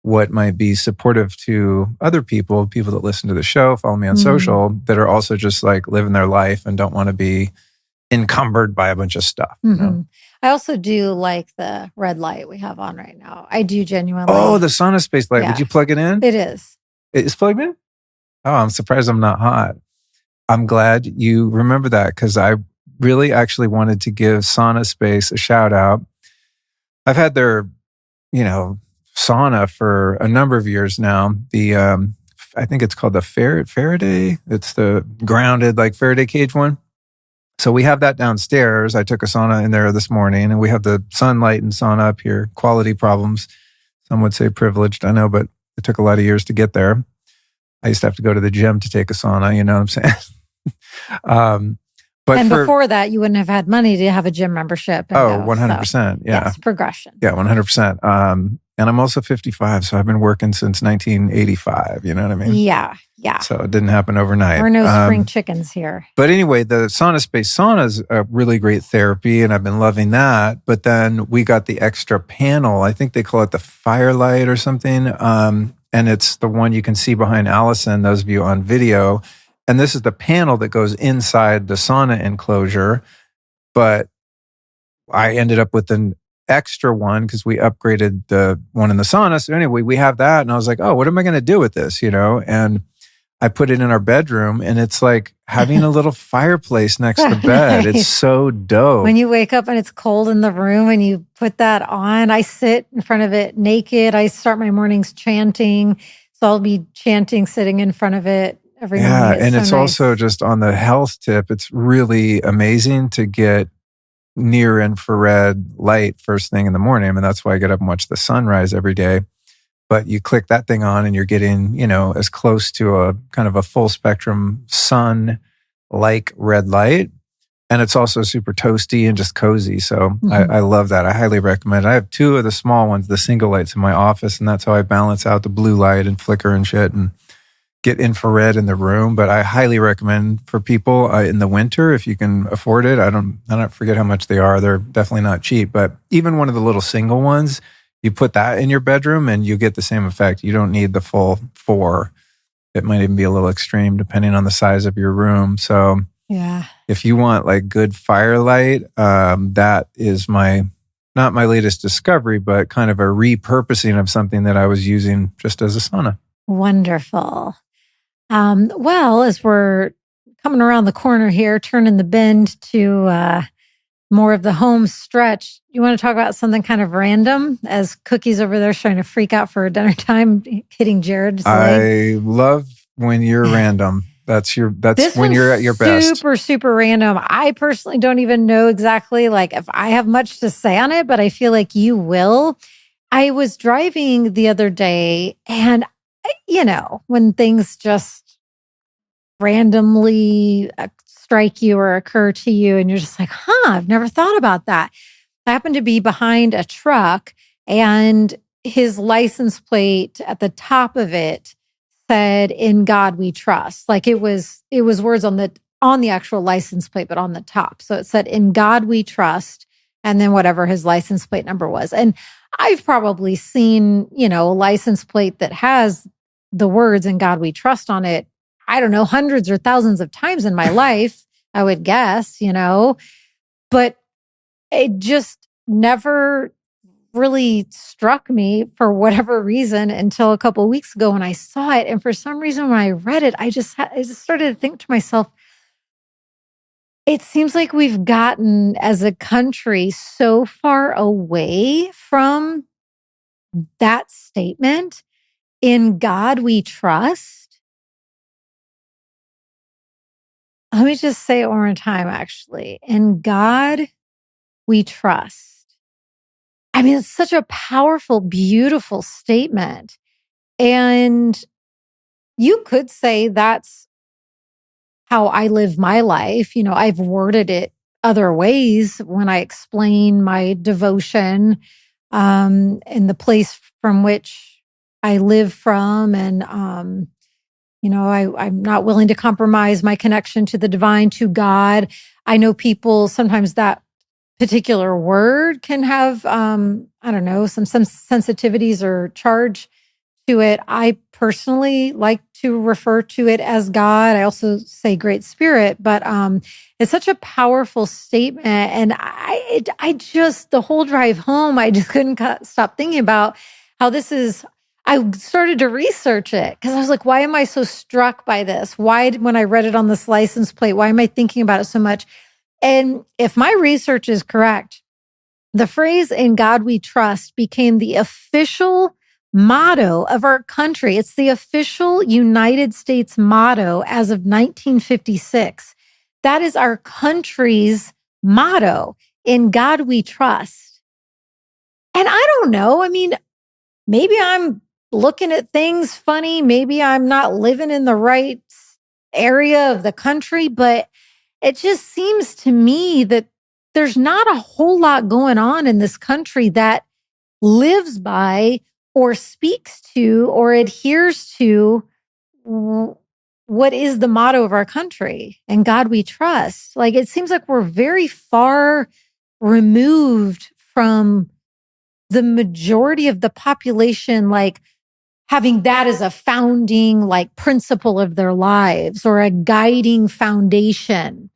what might be supportive to other people that listen to the show, follow me on social, that are also just like living their life and don't want to be encumbered by a bunch of stuff. Mm-hmm. I also do like the red light we have on right now. I do genuinely. Oh, the sauna space light. Yeah. Would you plug it in? It is. It's plugged in? Oh, I'm surprised I'm not hot. I'm glad you remember that because I really actually wanted to give Sauna Space a shout out. I've had their, sauna for a number of years now. I think it's called the Faraday. It's the grounded like Faraday cage one. So we have that downstairs. I took a sauna in there this morning and we have the sunlight and sauna up here. Quality problems. Some would say privileged. I know, but it took a lot of years to get there. I used to have to go to the gym to take a sauna, you know what I'm saying? Before that, you wouldn't have had money to have a gym membership. 100%. So, yeah. It's progression. Yeah, 100%. And I'm also 55, so I've been working since 1985, you know what I mean? Yeah. So it didn't happen overnight. We're no spring chickens here. But anyway, the sauna space sauna is a really great therapy, and I've been loving that. But then we got the extra panel. I think they call it the Firelight or something. And it's the one you can see behind Alyson, those of you on video. And this is the panel that goes inside the sauna enclosure. But I ended up with an extra one because we upgraded the one in the sauna. So anyway, we have that. And I was like, oh, what am I going to do with this? And I put it in our bedroom, and it's like having a little fireplace next to the bed. It's so dope. When you wake up and it's cold in the room and you put that on, I sit in front of it naked. I start my mornings chanting. So I'll be chanting, sitting in front of it every morning. And it's so also nice. just on the health tip. It's really amazing to get near infrared light first thing in the morning. I mean, that's why I get up and watch the sunrise every day. But you click that thing on and you're getting, as close to a kind of a full spectrum sun-like red light. And it's also super toasty and just cozy. So I love that. I highly recommend it. I have 2 of the small ones, the single lights in my office, and that's how I balance out the blue light and flicker and shit and get infrared in the room. But I highly recommend for people in the winter, if you can afford it. I don't forget how much they are. They're definitely not cheap, but even one of the little single ones, you put that in your bedroom and you get the same effect. You don't need the full 4. It might even be a little extreme depending on the size of your room. So yeah, if you want like good firelight, that is not my latest discovery, but kind of a repurposing of something that I was using just as a sauna. Wonderful. Well, as we're coming around the corner here, turning the bend to more of the home stretch, you want to talk about something kind of random as Cookie's over there trying to freak out for dinner time, hitting Jared's leg? I love when you're random. That's when you're at your best. Super, super random. I personally don't even know exactly if I have much to say on it, but I feel like you will. I was driving the other day and, when things just randomly strike you or occur to you and you're just like, I've never thought about that. I happened to be behind a truck and his license plate at the top of it said, "In God we trust." Like it was words on the actual license plate, but on the top. So it said, "In God we trust," and then whatever his license plate number was. And I've probably seen, a license plate that has the words "In God we trust" on it, I don't know, hundreds or thousands of times in my life, I would guess, but it just never really struck me for whatever reason until a couple of weeks ago when I saw it. And for some reason, when I read it, I just started to think to myself, it seems like we've gotten as a country so far away from that statement, "In God we trust." Let me just say it one more time, actually. "In God we trust." I mean, it's such a powerful, beautiful statement. And you could say that's how I live my life. I've worded it other ways when I explain my devotion and the place from which I live from. And, I'm not willing to compromise my connection to the divine, to God. I know people, sometimes that particular word can have, I don't know, some sensitivities or charge to it. I personally like to refer to it as God. I also say Great Spirit, but it's such a powerful statement. And I just, the whole drive home, I just couldn't stop thinking about how this is. I started to research it because I was like, why am I so struck by this? Why, when I read it on this license plate, why am I thinking about it so much? And if my research is correct, the phrase "In God we trust" became the official motto of our country. It's the official United States motto as of 1956. That is our country's motto, "In God we trust." And I don't know. I mean, maybe I'm looking at things funny. Maybe I'm not living in the right area of the country, but it just seems to me that there's not a whole lot going on in this country that lives by or speaks to or adheres to what is the motto of our country, "In God we trust." Like, it seems like we're very far removed from the majority of the population, having that as a founding principle of their lives or a guiding foundation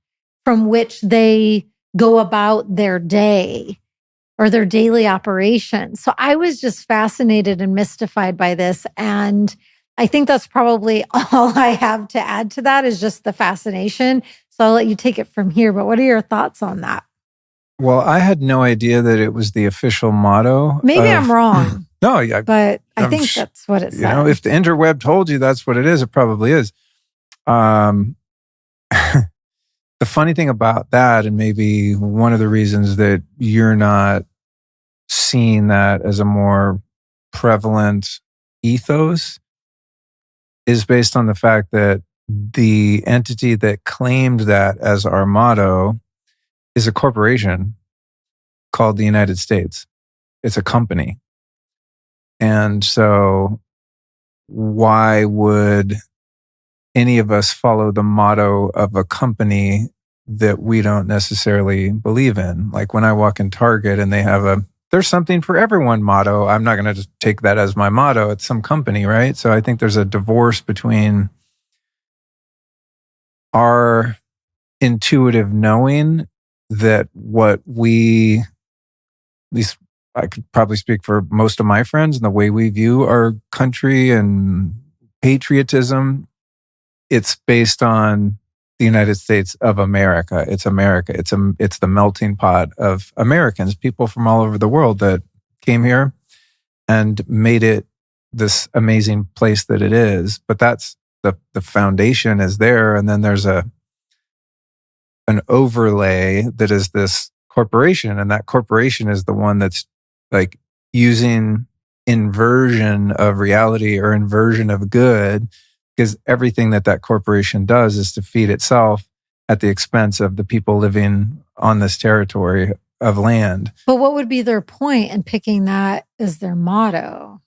from which they go about their day or their daily operations. So I was just fascinated and mystified by this. And I think that's probably all I have to add to that is just the fascination. So I'll let you take it from here. But what are your thoughts on that? Well, I had no idea that it was the official motto. Maybe I'm wrong. No, yeah, but I think that's what it says. You know, if the interweb told you that's what it is, it probably is. The funny thing about that, and maybe one of the reasons that you're not seeing that as a more prevalent ethos, is based on the fact that the entity that claimed that as our motto is a corporation called the United States. It's a company. And so why would any of us follow the motto of a company that we don't necessarily believe in? Like when I walk in Target and they have there's something for everyone motto, I'm not going to just take that as my motto. It's some company, right? So I think there's a divorce between our intuitive knowing that what we, at least I could probably speak for most of my friends, and the way we view our country and patriotism, it's based on the United States of America. It's America. It's the melting pot of Americans, people from all over the world that came here and made it this amazing place that it is. But that's the foundation is there. And then there's an overlay that is this corporation. And that corporation is the one that's like using inversion of reality or inversion of good, because everything that corporation does is to feed itself at the expense of the people living on this territory of land. But what would be their point in picking that as their motto?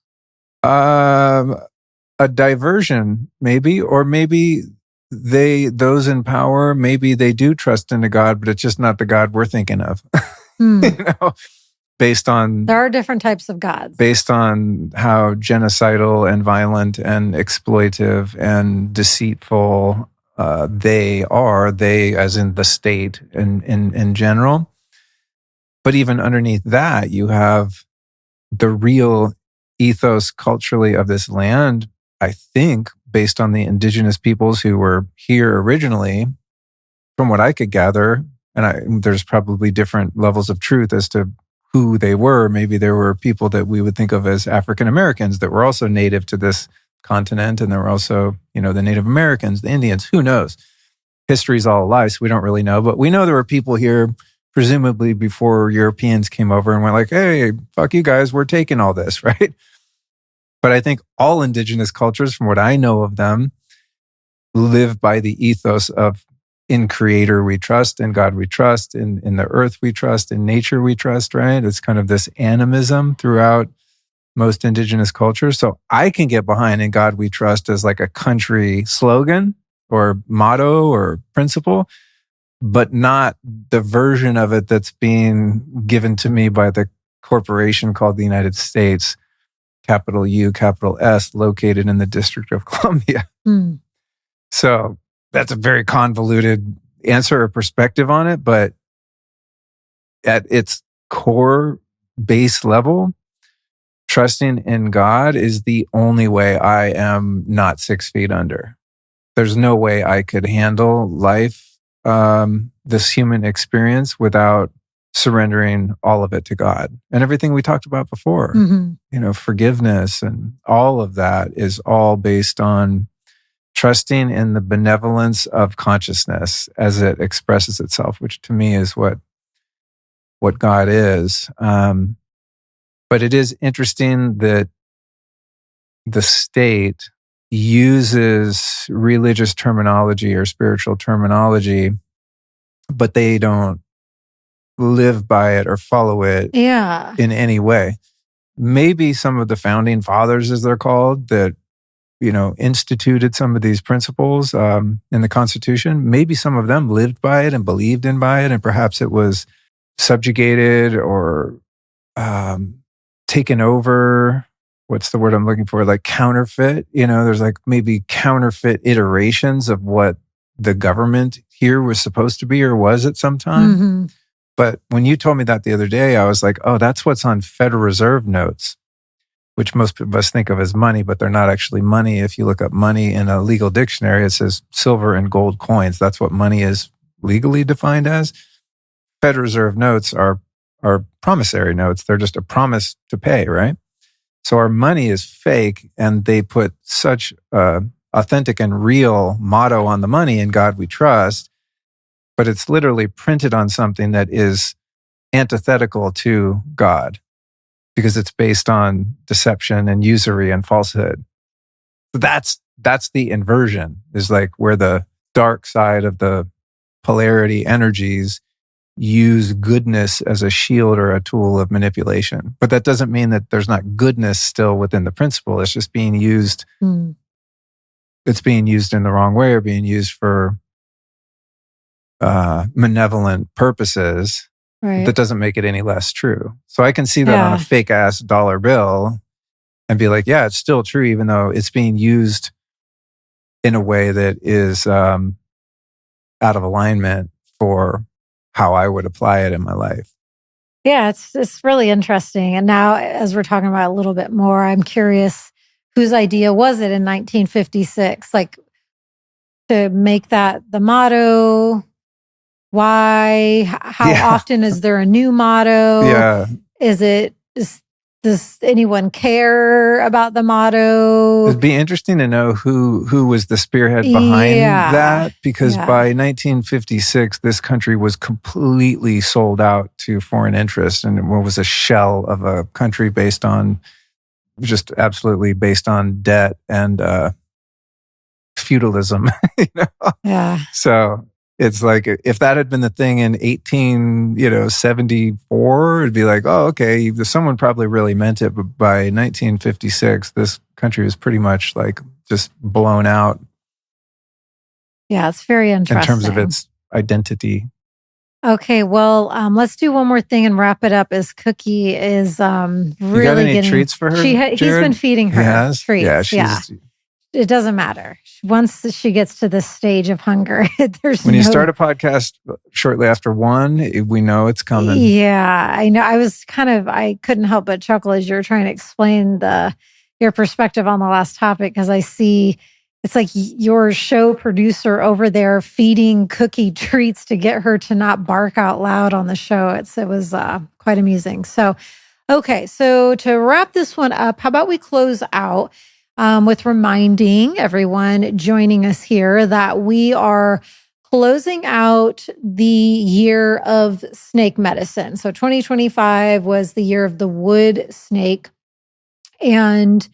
A diversion, maybe, or maybe those in power, maybe they do trust in a God, but it's just not the God we're thinking of. You know, based on there are different types of gods, based on how genocidal and violent and exploitive and deceitful they are. They, as in the state, in general. But even underneath that, you have the real ethos culturally of this land, I think, based on the indigenous peoples who were here originally, from what I could gather, and there's probably different levels of truth as to who they were. Maybe there were people that we would think of as African Americans that were also native to this continent, and there were also, you know, the Native Americans, the Indians, who knows? History's all a lie, so we don't really know. But we know there were people here, presumably before Europeans came over and went like, hey, fuck you guys, we're taking all this, right? But I think all indigenous cultures, from what I know of them, live by the ethos of in Creator we trust, in God we trust, in the earth we trust, in nature we trust, right? It's kind of this animism throughout most indigenous cultures. So I can get behind in God we trust as like a country slogan or motto or principle, but not the version of it that's being given to me by the corporation called the United States, capital U, capital S, located in the District of Columbia. So that's a very convoluted answer or perspective on it, but at its core base level, trusting in God is the only way I am not 6 feet under. There's no way I could handle life, this human experience, without surrendering all of it to God. And everything we talked about before, you know, forgiveness and all of that is all based on trusting in the benevolence of consciousness as it expresses itself, which to me is what God is. But it is interesting that the state uses religious terminology or spiritual terminology, but they don't live by it or follow it in any way. Maybe some of the founding fathers, as they're called, that, you know, instituted some of these principles in the Constitution, maybe some of them lived by it and believed in by it, and perhaps it was subjugated or taken over. What's the word I'm looking for? Like counterfeit. You know, there's like maybe counterfeit iterations of what the government here was supposed to be or was at some time. But when you told me that the other day, I was like, oh, that's what's on Federal Reserve notes, which most of us think of as money, but they're not actually money. If you look up money in a legal dictionary, it says silver and gold coins. That's what money is legally defined as. Federal Reserve notes are promissory notes. They're just a promise to pay, right? So our money is fake, and they put such authentic and real motto on the money, "In God we trust," but it's literally printed on something that is antithetical to God because it's based on deception and usury and falsehood. That's the inversion, is like where the dark side of the polarity energies use goodness as a shield or a tool of manipulation. But that doesn't mean that there's not goodness still within the principle. It's just being used. It's being used in the wrong way, or being used for malevolent purposes. Right. That doesn't make it any less true. So I can see that on a fake ass dollar bill and be like, yeah, it's still true, even though it's being used in a way that is out of alignment for how I would apply it in my life. Yeah, it's really interesting. And now, as we're talking about a little bit more, I'm curious, whose idea was it in 1956? Like, to make that the motto? Why? How often is there a new motto? Yeah. Does anyone care about the motto? It'd be interesting to know who was the spearhead behind that, because by 1956, this country was completely sold out to foreign interests, and it was a shell of a country based on just absolutely based on debt and feudalism. Yeah. So it's like, if that had been the thing in 1874, it'd be like, oh, okay, someone probably really meant it. But by 1956, this country was pretty much like just blown out. Yeah, it's very interesting. In terms of its identity. Okay, well, let's do one more thing and wrap it up. As Cookie is really you got any treats for her? He's been feeding her treats. Yeah, it doesn't matter. Once she gets to this stage of hunger, when you start a podcast shortly after 1, we know it's coming. Yeah, I know. I couldn't help but chuckle as you're trying to explain your perspective on the last topic, because I see it's like your show producer over there feeding Cookie treats to get her to not bark out loud on the show. It was quite amusing. So, okay. So to wrap this one up, how about we close out with reminding everyone joining us here that we are closing out the year of snake medicine. So 2025 was the year of the wood snake. And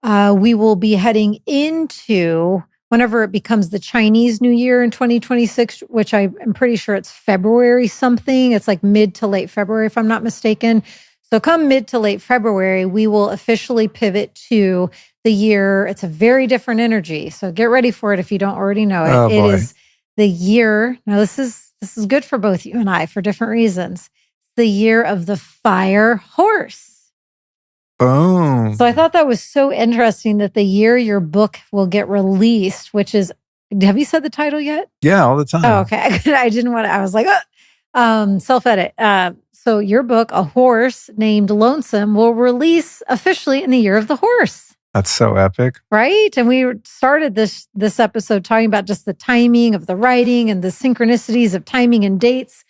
we will be heading into, whenever it becomes the Chinese New Year in 2026, which I'm pretty sure it's February something. It's like mid to late February, if I'm not mistaken. So come mid to late February, we will officially pivot to the year. It's a very different energy. So get ready for it if you don't already know it. Oh, boy. It is the year. Now this is good for both you and I for different reasons. The year of the fire horse. Boom. So I thought that was so interesting that the year your book will get released, which is, have you said the title yet? Yeah, all the time. Oh, okay. I was like, self-edit. So your book, A Horse Named Lonesome, will release officially in the year of the horse. That's so epic. Right? And we started this episode talking about just the timing of the writing and the synchronicities of timing and dates.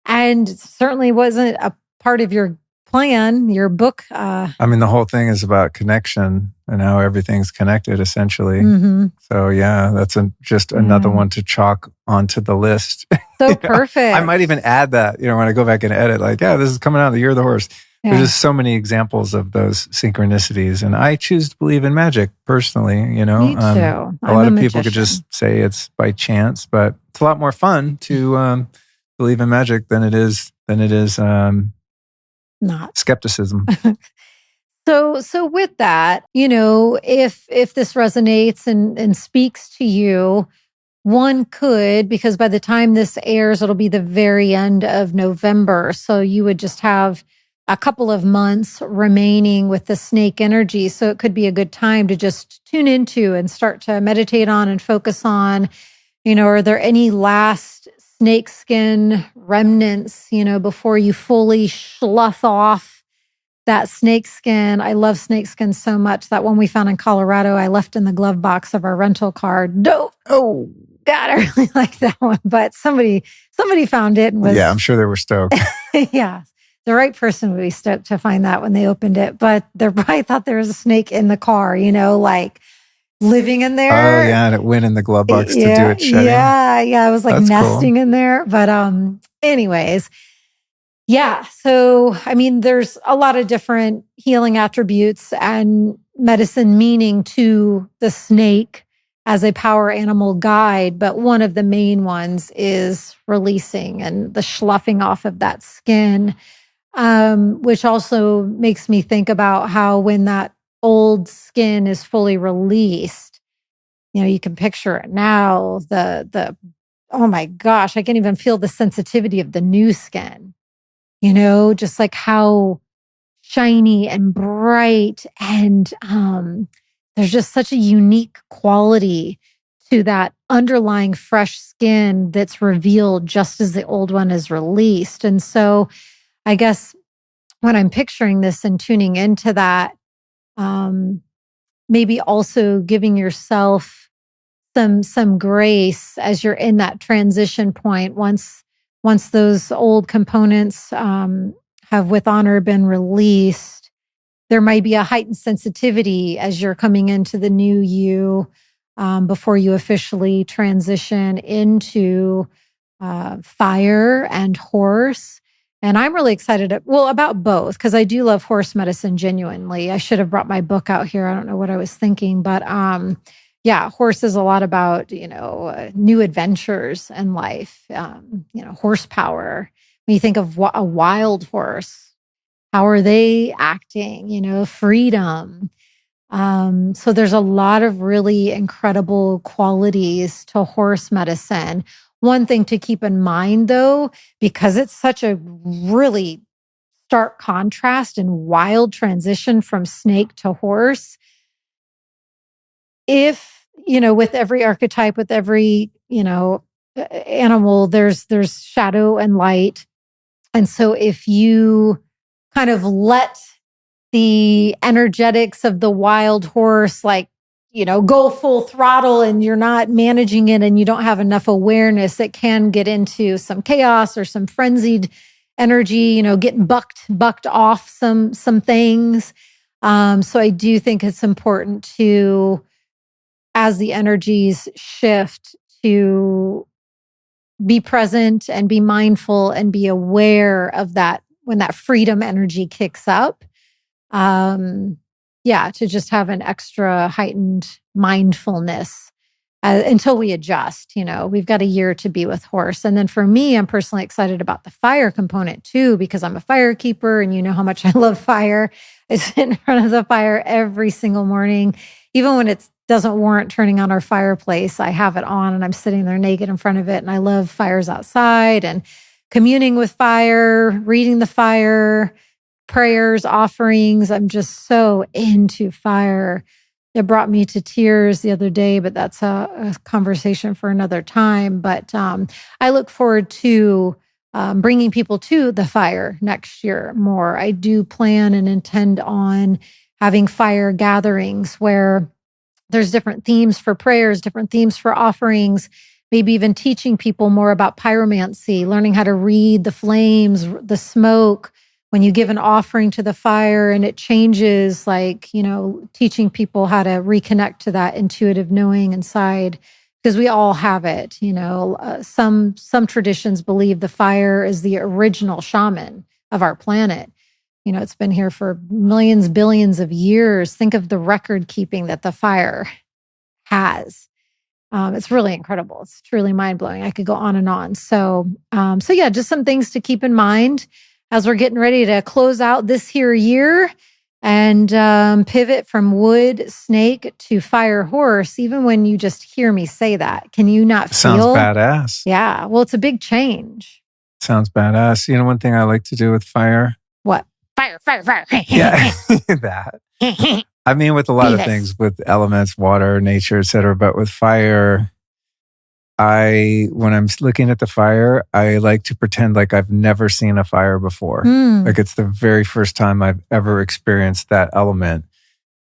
And it certainly wasn't a part of your plan, your book. I mean, the whole thing is about connection and how everything's connected, essentially. Mm-hmm. So yeah, that's just another one to chalk onto the list. So perfect. I might even add that, when I go back and edit, like, yeah, this is coming out of the year of the horse. Yeah. There's just so many examples of those synchronicities. And I choose to believe in magic personally, Me too. A lot of people could just say it's by chance, but it's a lot more fun to believe in magic than it is not skepticism. So with that, if this resonates and speaks to you, one could, because by the time this airs, it'll be the very end of November. So you would just have a couple of months remaining with the snake energy. So it could be a good time to just tune into and start to meditate on and focus on, are there any last snake skin remnants, before you fully slough off that snake skin. I love snake skin so much. That one we found in Colorado, I left in the glove box of our rental car. Dope. Oh, God, I really like that one. But somebody found it and was... Yeah, I'm sure they were stoked. Yeah. The right person would be stoked to find that when they opened it. But they probably thought there was a snake in the car, like living in there. Oh, yeah. And it went in the glove box to do its shedding. Yeah. It was like That's nesting cool. in there. But anyways, yeah. So, I mean, there's a lot of different healing attributes and medicine meaning to the snake as a power animal guide. But one of the main ones is releasing and the sloughing off of that skin, which also makes me think about how when that old skin is fully released, you can picture it now, oh my gosh, I can't even feel the sensitivity of the new skin, just like how shiny and bright. And there's just such a unique quality to that underlying fresh skin that's revealed just as the old one is released. And so I guess when I'm picturing this and tuning into that, maybe also giving yourself some grace as you're in that transition point. Once those old components have with honor been released, there might be a heightened sensitivity as you're coming into the new you, before you officially transition into fire and horse. And I'm really excited about both, because I do love horse medicine genuinely. I should have brought my book out here. I don't know what I was thinking, but yeah, horse is a lot about, new adventures in life, horsepower. When you think of a wild horse, how are they acting? Freedom. So there's a lot of really incredible qualities to horse medicine. One thing to keep in mind, though, because it's such a really stark contrast and wild transition from snake to horse, if, with every archetype, with every, animal, there's shadow and light. And so if you kind of let the energetics of the wild horse, go full throttle, and you're not managing it and you don't have enough awareness, it can get into some chaos or some frenzied energy, getting bucked off some things. So I do think it's important to, as the energies shift, to be present and be mindful and be aware of that when that freedom energy kicks up. To just have an extra heightened mindfulness until we adjust. We've got a year to be with horse. And then for me, I'm personally excited about the fire component too, because I'm a fire keeper and you know how much I love fire. I sit in front of the fire every single morning, even when it doesn't warrant turning on our fireplace. I have it on and I'm sitting there naked in front of it. And I love fires outside and communing with fire, reading the fire, prayers, offerings. I'm just so into fire. It brought me to tears the other day, but that's a conversation for another time. But I look forward to bringing people to the fire next year more. I do plan and intend on having fire gatherings where there's different themes for prayers, different themes for offerings, maybe even teaching people more about pyromancy, learning how to read the flames, the smoke, when you give an offering to the fire and it changes, teaching people how to reconnect to that intuitive knowing inside, because we all have it. Some traditions believe the fire is the original shaman of our planet. It's been here for millions, billions of years. Think of the record keeping that the fire has. It's really incredible. It's truly mind blowing. I could go on and on. So yeah, just some things to keep in mind as we're getting ready to close out this here year and pivot from wood snake to fire horse. Even when you just hear me say that, can you not feel? Sounds badass. Yeah. Well, it's a big change. Sounds badass. One thing I like to do with fire. What? Fire. Yeah, that. I mean, with a lot of things, with elements, water, nature, etc. But with fire, when I'm looking at the fire, I like to pretend like I've never seen a fire before. Like it's the very first time I've ever experienced that element.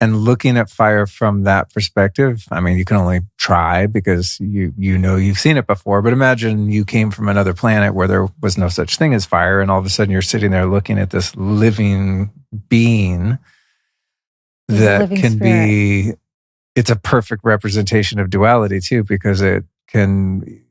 And looking at fire from that perspective, I mean, you can only try because you know you've seen it before. But imagine you came from another planet where there was no such thing as fire, and all of a sudden you're sitting there looking at this living being that can be. It's a perfect representation of duality too, because it can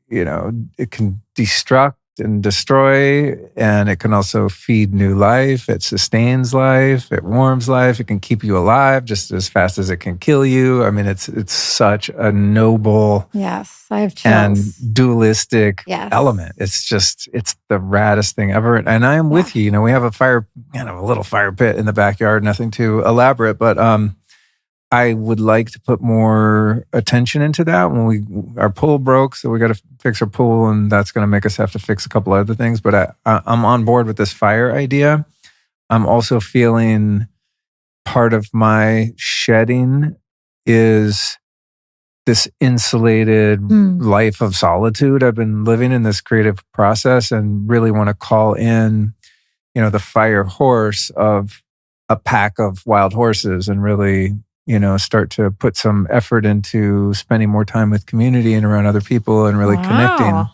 destruct and destroy, and it can also feed new life. It sustains life. It warms life. It can keep you alive just as fast as it can kill you. I mean, it's such a noble, yes, I have chills, and dualistic element. It's the raddest thing ever. And I am with you. You know, we have a little fire pit in the backyard. Nothing too elaborate, but I would like to put more attention into that. When our pool broke, so we got to fix our pool, and that's going to make us have to fix a couple other things. But I'm on board with this fire idea. I'm also feeling part of my shedding is this insulated life of solitude. I've been living in this creative process and really want to call in, the fire horse of a pack of wild horses and really, start to put some effort into spending more time with community and around other people and really connecting.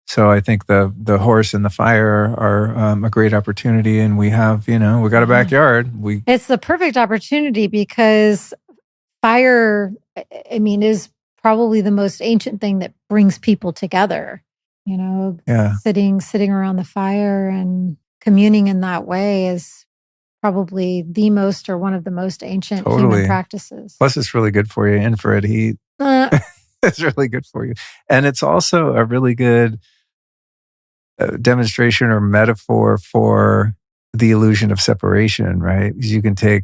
So I think the horse and the fire are a great opportunity. And we have, we got a backyard. It's the perfect opportunity because fire, I mean, is probably the most ancient thing that brings people together, sitting around the fire and communing in that way is probably the most or one of the most ancient human practices. Plus, it's really good for you. Infrared heat. It's really good for you. And it's also a really good demonstration or metaphor for the illusion of separation, right? Because you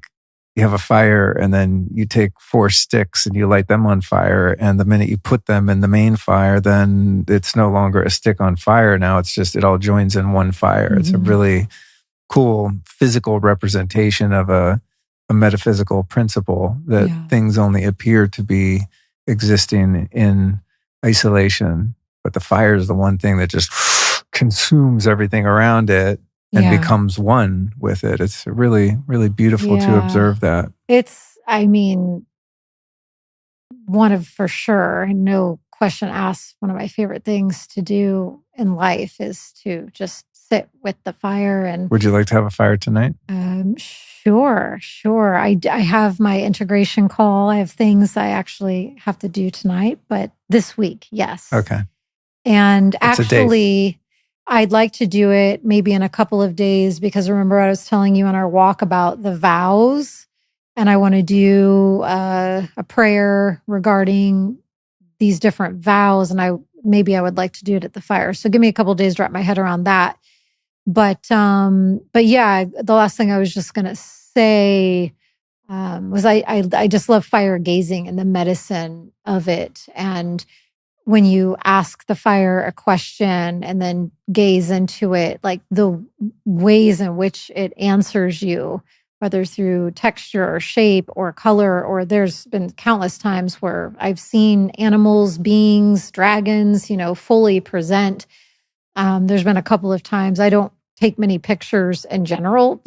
have a fire and then you take 4 sticks and you light them on fire. And the minute you put them in the main fire, then it's no longer a stick on fire. Now it's just, it all joins in one fire. Mm-hmm. It's a really cool physical representation of a metaphysical principle that things only appear to be existing in isolation. But the fire is the one thing that just consumes everything around it and becomes one with it. It's really, really beautiful to observe that. It's, one of, for sure, and no question asked, one of my favorite things to do in life is to just sit with the fire. And would you like to have a fire tonight? Sure. I have my integration call. I have things I actually have to do tonight, but this week, yes. Okay. And actually, I'd like to do it maybe in a couple of days because remember I was telling you on our walk about the vows, and I want to do a prayer regarding these different vows, and I would like to do it at the fire. So give me a couple of days to wrap my head around that. But yeah, the last thing I was just going to say was I just love fire gazing and the medicine of it. And when you ask the fire a question and then gaze into it, like the ways in which it answers you, whether through texture or shape or color, or there's been countless times where I've seen animals, beings, dragons, fully present. There's been a couple of times I don't take many pictures in general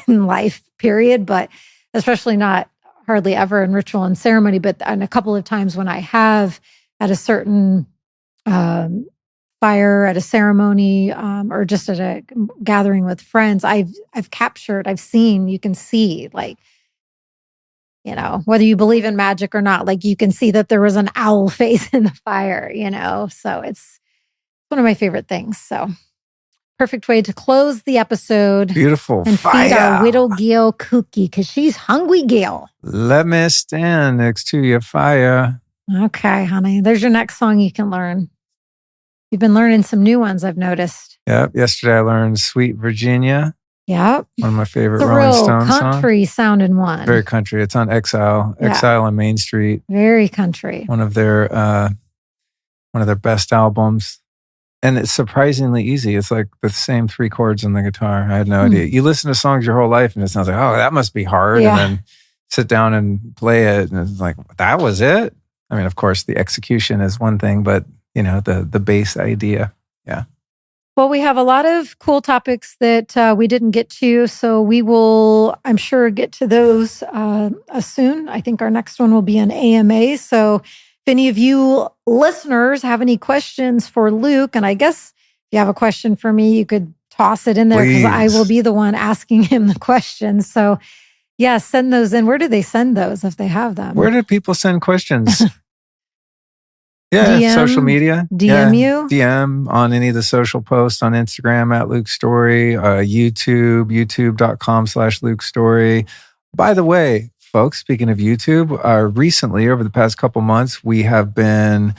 in life, period, but especially not hardly ever in ritual and ceremony. But on a couple of times when I have at a certain fire, at a ceremony, or just at a gathering with friends, I've captured, I've seen, you can see, like, whether you believe in magic or not, like you can see that there was an owl face in the fire, so it's one of my favorite things. So perfect way to close the episode. Beautiful. And fire. Feed our widow Gail cookie because she's hungry, Gail. Let me stand next to your fire. Okay, honey. There's your next song you can learn. You've been learning some new ones, I've noticed. Yep. Yesterday I learned Sweet Virginia. Yep. One of my favorite it's a Rolling real Stones songs. Country sounding one. Very country. It's on Exile. Yeah. Exile on Main Street. Very country. One of their best albums. And it's surprisingly easy. It's like the same 3 chords on the guitar. I had no idea. You listen to songs your whole life and it sounds like, oh, that must be hard. Yeah. And then sit down and play it. And it's like, that was it? I mean, of course, the execution is one thing, but the base idea. Yeah. Well, we have a lot of cool topics that we didn't get to, so we will, I'm sure, get to those soon. I think our next one will be an AMA. So if any of you listeners have any questions for Luke, and I guess if you have a question for me, you could toss it in there because I will be the one asking him the questions. So yeah, send those in. Where do they send those if they have them? Where do people send questions? Yeah, DM, social media. DM you? DM on any of the social posts on Instagram at Luke Storey, YouTube, youtube.com/Luke Storey. By the way, folks, speaking of YouTube, recently, over the past couple months, we revamped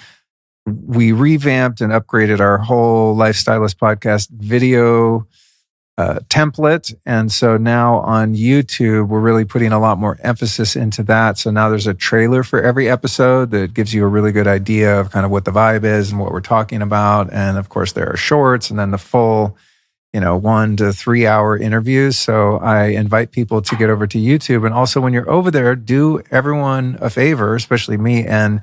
and upgraded our whole Lifestylist podcast video template. And so now on YouTube, we're really putting a lot more emphasis into that. So now there's a trailer for every episode that gives you a really good idea of kind of what the vibe is and what we're talking about. And of course, there are shorts and then the full, 1 to 3 hour interviews. So I invite people to get over to YouTube. And also when you're over there, do everyone a favor, especially me, and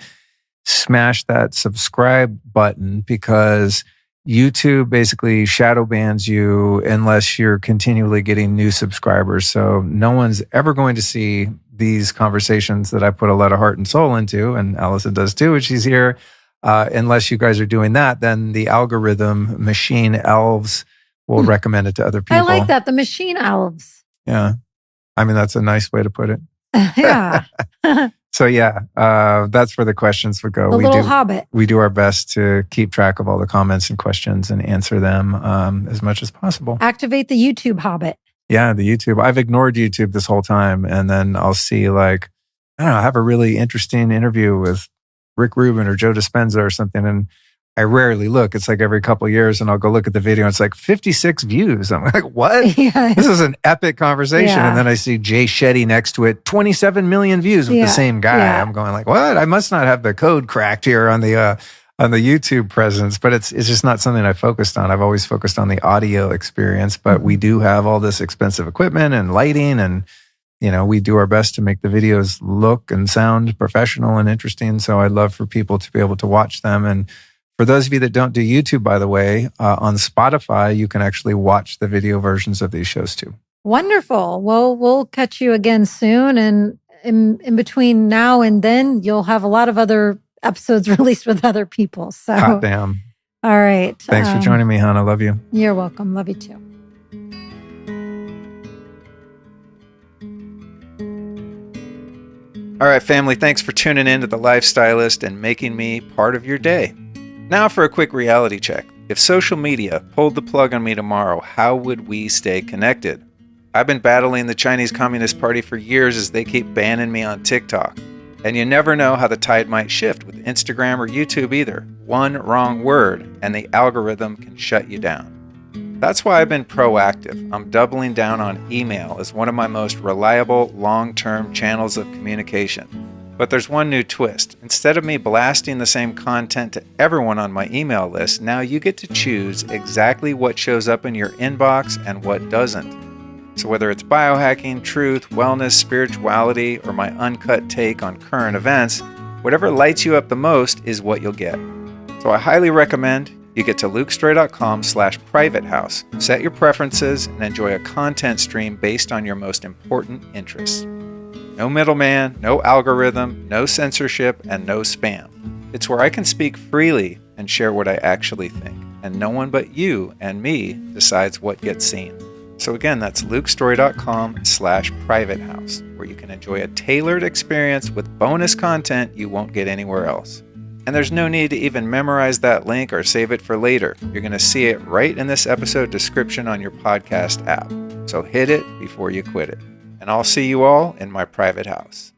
smash that subscribe button, because YouTube basically shadow bans you unless you're continually getting new subscribers. So no one's ever going to see these conversations that I put a lot of heart and soul into, and Alyson does too, when she's here. Unless you guys are doing that, then the algorithm machine elves will recommend it to other people. I like that, the machine elves. Yeah. I mean, that's a nice way to put it. Yeah. So yeah, that's where the questions would go. The little hobbit. We do our best to keep track of all the comments and questions and answer them as much as possible. Activate the YouTube hobbit. Yeah, the YouTube. I've ignored YouTube this whole time, and then I'll see I have a really interesting interview with Rick Rubin or Joe Dispenza or something, and I rarely look. It's like every couple of years, and I'll go look at the video, and it's like 56 views. I'm like, what? Yeah. This is an epic conversation. Yeah. And then I see Jay Shetty next to it, 27 million views with the same guy. Yeah. I'm going like, what? I must not have the code cracked here on the YouTube presence, but it's just not something I focused on. I've always focused on the audio experience, but we do have all this expensive equipment and lighting, and we do our best to make the videos look and sound professional and interesting. So I'd love for people to be able to watch them. And for those of you that don't do YouTube, by the way, on Spotify, you can actually watch the video versions of these shows too. Wonderful. Well, we'll catch you again soon. And in between now and then, you'll have a lot of other episodes released with other people. So, hot damn. All right. Thanks for joining me, hon. I love you. You're welcome. Love you too. All right, family, thanks for tuning in to The Lifestylist and making me part of your day. Now for a quick reality check. If social media pulled the plug on me tomorrow, how would we stay connected? I've been battling the Chinese Communist Party for years as they keep banning me on TikTok. And you never know how the tide might shift with Instagram or YouTube either. One wrong word and the algorithm can shut you down. That's why I've been proactive. I'm doubling down on email as one of my most reliable long-term channels of communication. But there's one new twist. Instead of me blasting the same content to everyone on my email list, now you get to choose exactly what shows up in your inbox and what doesn't. So whether it's biohacking, truth, wellness, spirituality, or my uncut take on current events, whatever lights you up the most is what you'll get. So I highly recommend you get to lukestory.com/privatehouse. Set your preferences and enjoy a content stream based on your most important interests. No middleman, no algorithm, no censorship, and no spam. It's where I can speak freely and share what I actually think, and no one but you and me decides what gets seen. So again, that's lukestory.com/privatehouse, where you can enjoy a tailored experience with bonus content you won't get anywhere else. And there's no need to even memorize that link or save it for later. You're going to see it right in this episode description on your podcast app. So hit it before you quit it. And I'll see you all in my private house.